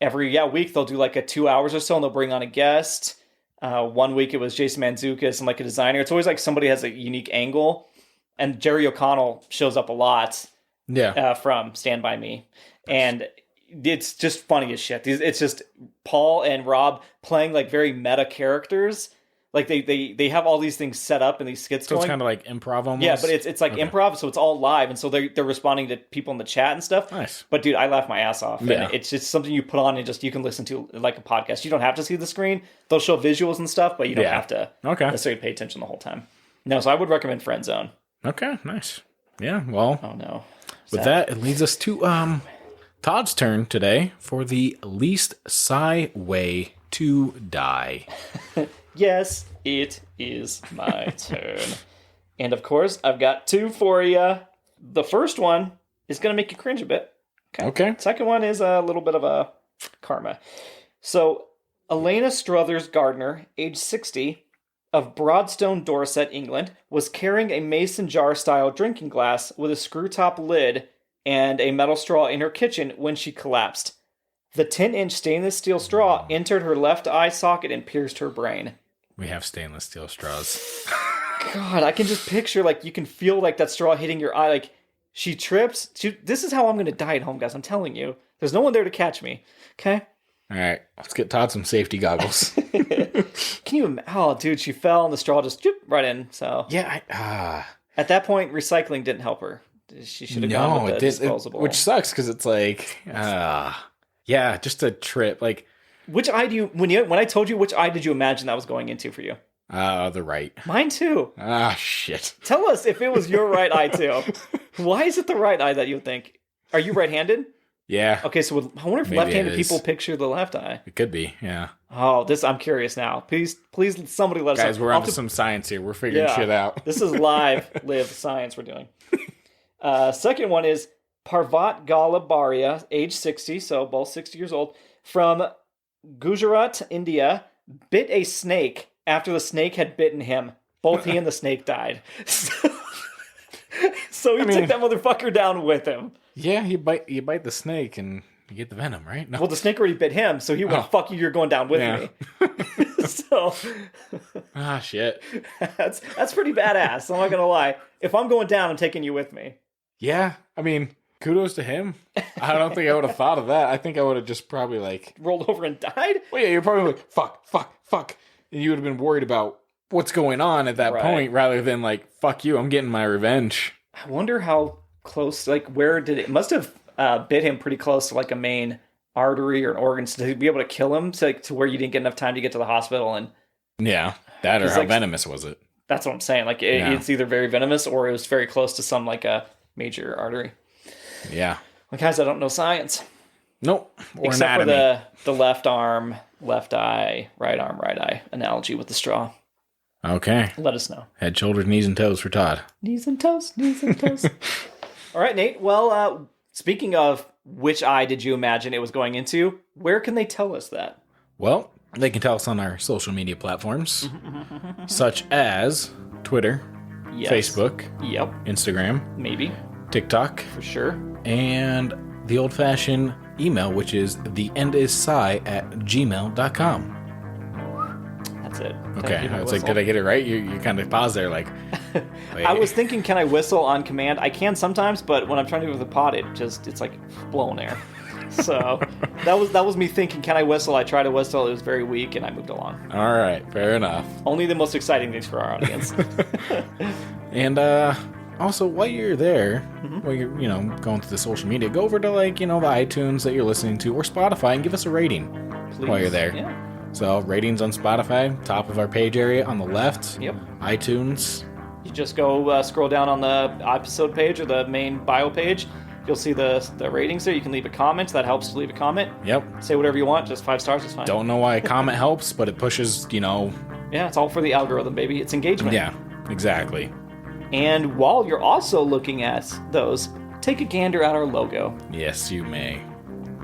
Every week they'll do like a 2 hours or so, and they'll bring on a guest. 1 week it was Jason Mantzoukas and like a designer. It's always like somebody has a unique angle. And Jerry O'Connell shows up a lot from Stand By Me. And it's just funny as shit. It's just Paul and Rob playing like very meta characters. Like they have all these things set up and these skits going. So it's kind of like improv almost? Yeah, but it's like improv, so it's all live. And so they're responding to people in the chat and stuff. Nice. But dude, I laugh my ass off. Yeah. And it's just something you put on and just you can listen to like a podcast. You don't have to see the screen. They'll show visuals and stuff, but you don't have to necessarily pay attention the whole time. No, so I would recommend Friend Zone. Okay, nice. Yeah, well. Oh no. With that, it leads us to Todd's turn today for the least sigh way to die. Yes, it is my turn. And of course, I've got two for you. The first one is going to make you cringe a bit. Okay. Second one is a little bit of a karma. So, Elena Struthers Gardner, age 60, of Broadstone, Dorset, England, was carrying a mason jar-style drinking glass with a screw-top lid and a metal straw in her kitchen when she collapsed. The 10-inch stainless steel straw entered her left eye socket and pierced her brain. We have stainless steel straws. God, I can just picture, like, you can feel, like, that straw hitting your eye. Like, she trips. This is how I'm going to die at home, guys. I'm telling you. There's no one there to catch me. Okay? All right. Let's get Todd some safety goggles. Can you imagine? Oh, dude, she fell and the straw just right in. So Yeah. At that point, recycling didn't help her. She should have gone with the disposable. Which sucks because it's like, yeah, just a trip. Like, which eye do you, when I told you which eye did you imagine that was going into for you? The right. Mine too. Shit. Tell us if it was your right eye too. Why is it the right eye that you think? Are you right-handed? Yeah. Okay, so I wonder if left-handed people picture the left eye. It could be, yeah. Oh, I'm curious now. Please, somebody let us know. Guys, we're onto some science here. We're figuring shit out. This is live science we're doing. Second one is Parvat Galabaria, age 60, so both 60 years old, from Gujarat, India, bit a snake after the snake had bitten him. Both he and the snake died. So he took that motherfucker down with him. Yeah, you bite the snake and you get the venom, right? No. Well, the snake already bit him, so he went, fuck you, you're going down with me. So... shit. That's pretty badass, I'm not gonna lie. If I'm going down, I'm taking you with me. Yeah, I mean, kudos to him. I don't think I would have thought of that. I think I would have just probably like... rolled over and died? Well, yeah, you're probably like, fuck. And you would have been worried about what's going on at that point rather than like, fuck you, I'm getting my revenge. I wonder how close, like, where did it... must have bit him pretty close to like a main artery or an organ to be able to kill him to where you didn't get enough time to get to the hospital. And yeah, that or how venomous was it? That's what I'm saying. Like, it's either very venomous or it was very close to some like a major artery. Yeah. Well, guys, I don't know science. Nope. Or except anatomy. For the left arm, left eye, right arm, right eye analogy with the straw. Okay. Let us know. Head, shoulders, knees, and toes for Todd. Knees and toes. All right, Nate. Well, speaking of which eye did you imagine it was going into, where can they tell us that? Well, they can tell us on our social media platforms, such as Twitter, Facebook, Instagram, maybe, TikTok, for sure, and the old-fashioned email, which is theendissci@gmail.com. That's it. Okay, I was like, did I get it right? You kind of paused there, like... I was thinking, can I whistle on command? I can sometimes, but when I'm trying to do it with a pod, it's like blowing air. So that was me thinking, can I whistle? I tried to whistle, it was very weak, and I moved along. All right, fair enough. Only the most exciting things for our audience. And also, while you're there, while you're going through the social media, go over to the iTunes that you're listening to or Spotify and give us a rating. Please. While you're there. Yeah. So ratings on Spotify, top of our page area on the left. Yep. iTunes. You just go scroll down on the episode page or the main bio page. You'll see the ratings there. You can leave a comment. That helps to leave a comment. Yep. Say whatever you want. Just 5 stars is fine. Don't know why a comment helps, but it pushes, Yeah, it's all for the algorithm, baby. It's engagement. Yeah, exactly. And while you're also looking at those, take a gander at our logo. Yes, you may.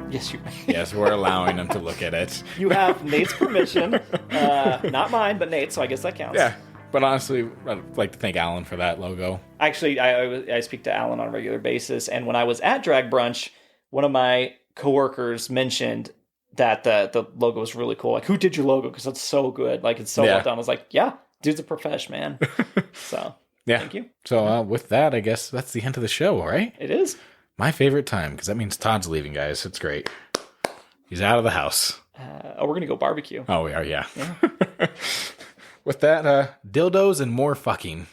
Yes, you may. Yes, we're allowing them to look at it. You have Nate's permission. Not mine, but Nate's, so I guess that counts. Yeah. But honestly, I'd like to thank Alan for that logo. Actually, I speak to Alan on a regular basis, and when I was at Drag Brunch, one of my coworkers mentioned that the logo was really cool. Like, who did your logo? Because it's so good. Like, it's so well done. I was like, yeah, dude's a profesh, man. So, thank you. So, with that, I guess that's the end of the show, right? It is. My favorite time, because that means Todd's leaving, guys. It's great. He's out of the house. We're going to go barbecue. Oh, we are, yeah. With that, dildos and more fucking.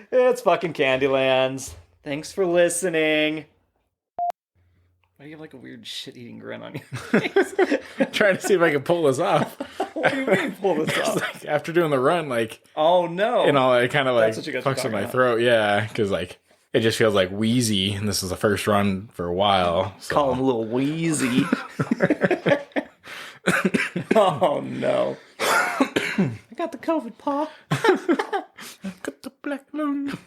It's fucking Candylands. Thanks for listening. Why do you have like a weird shit-eating grin on your face? Trying to see if I can pull this off. What do you mean pull this off? Like, after doing the run, like... Oh, no. It kind of like fucks in my throat. Yeah, because like it just feels like wheezy, and this is the first run for a while. So. Call him a little wheezy. Oh, no. I got the COVID, Pa. I got the black lung.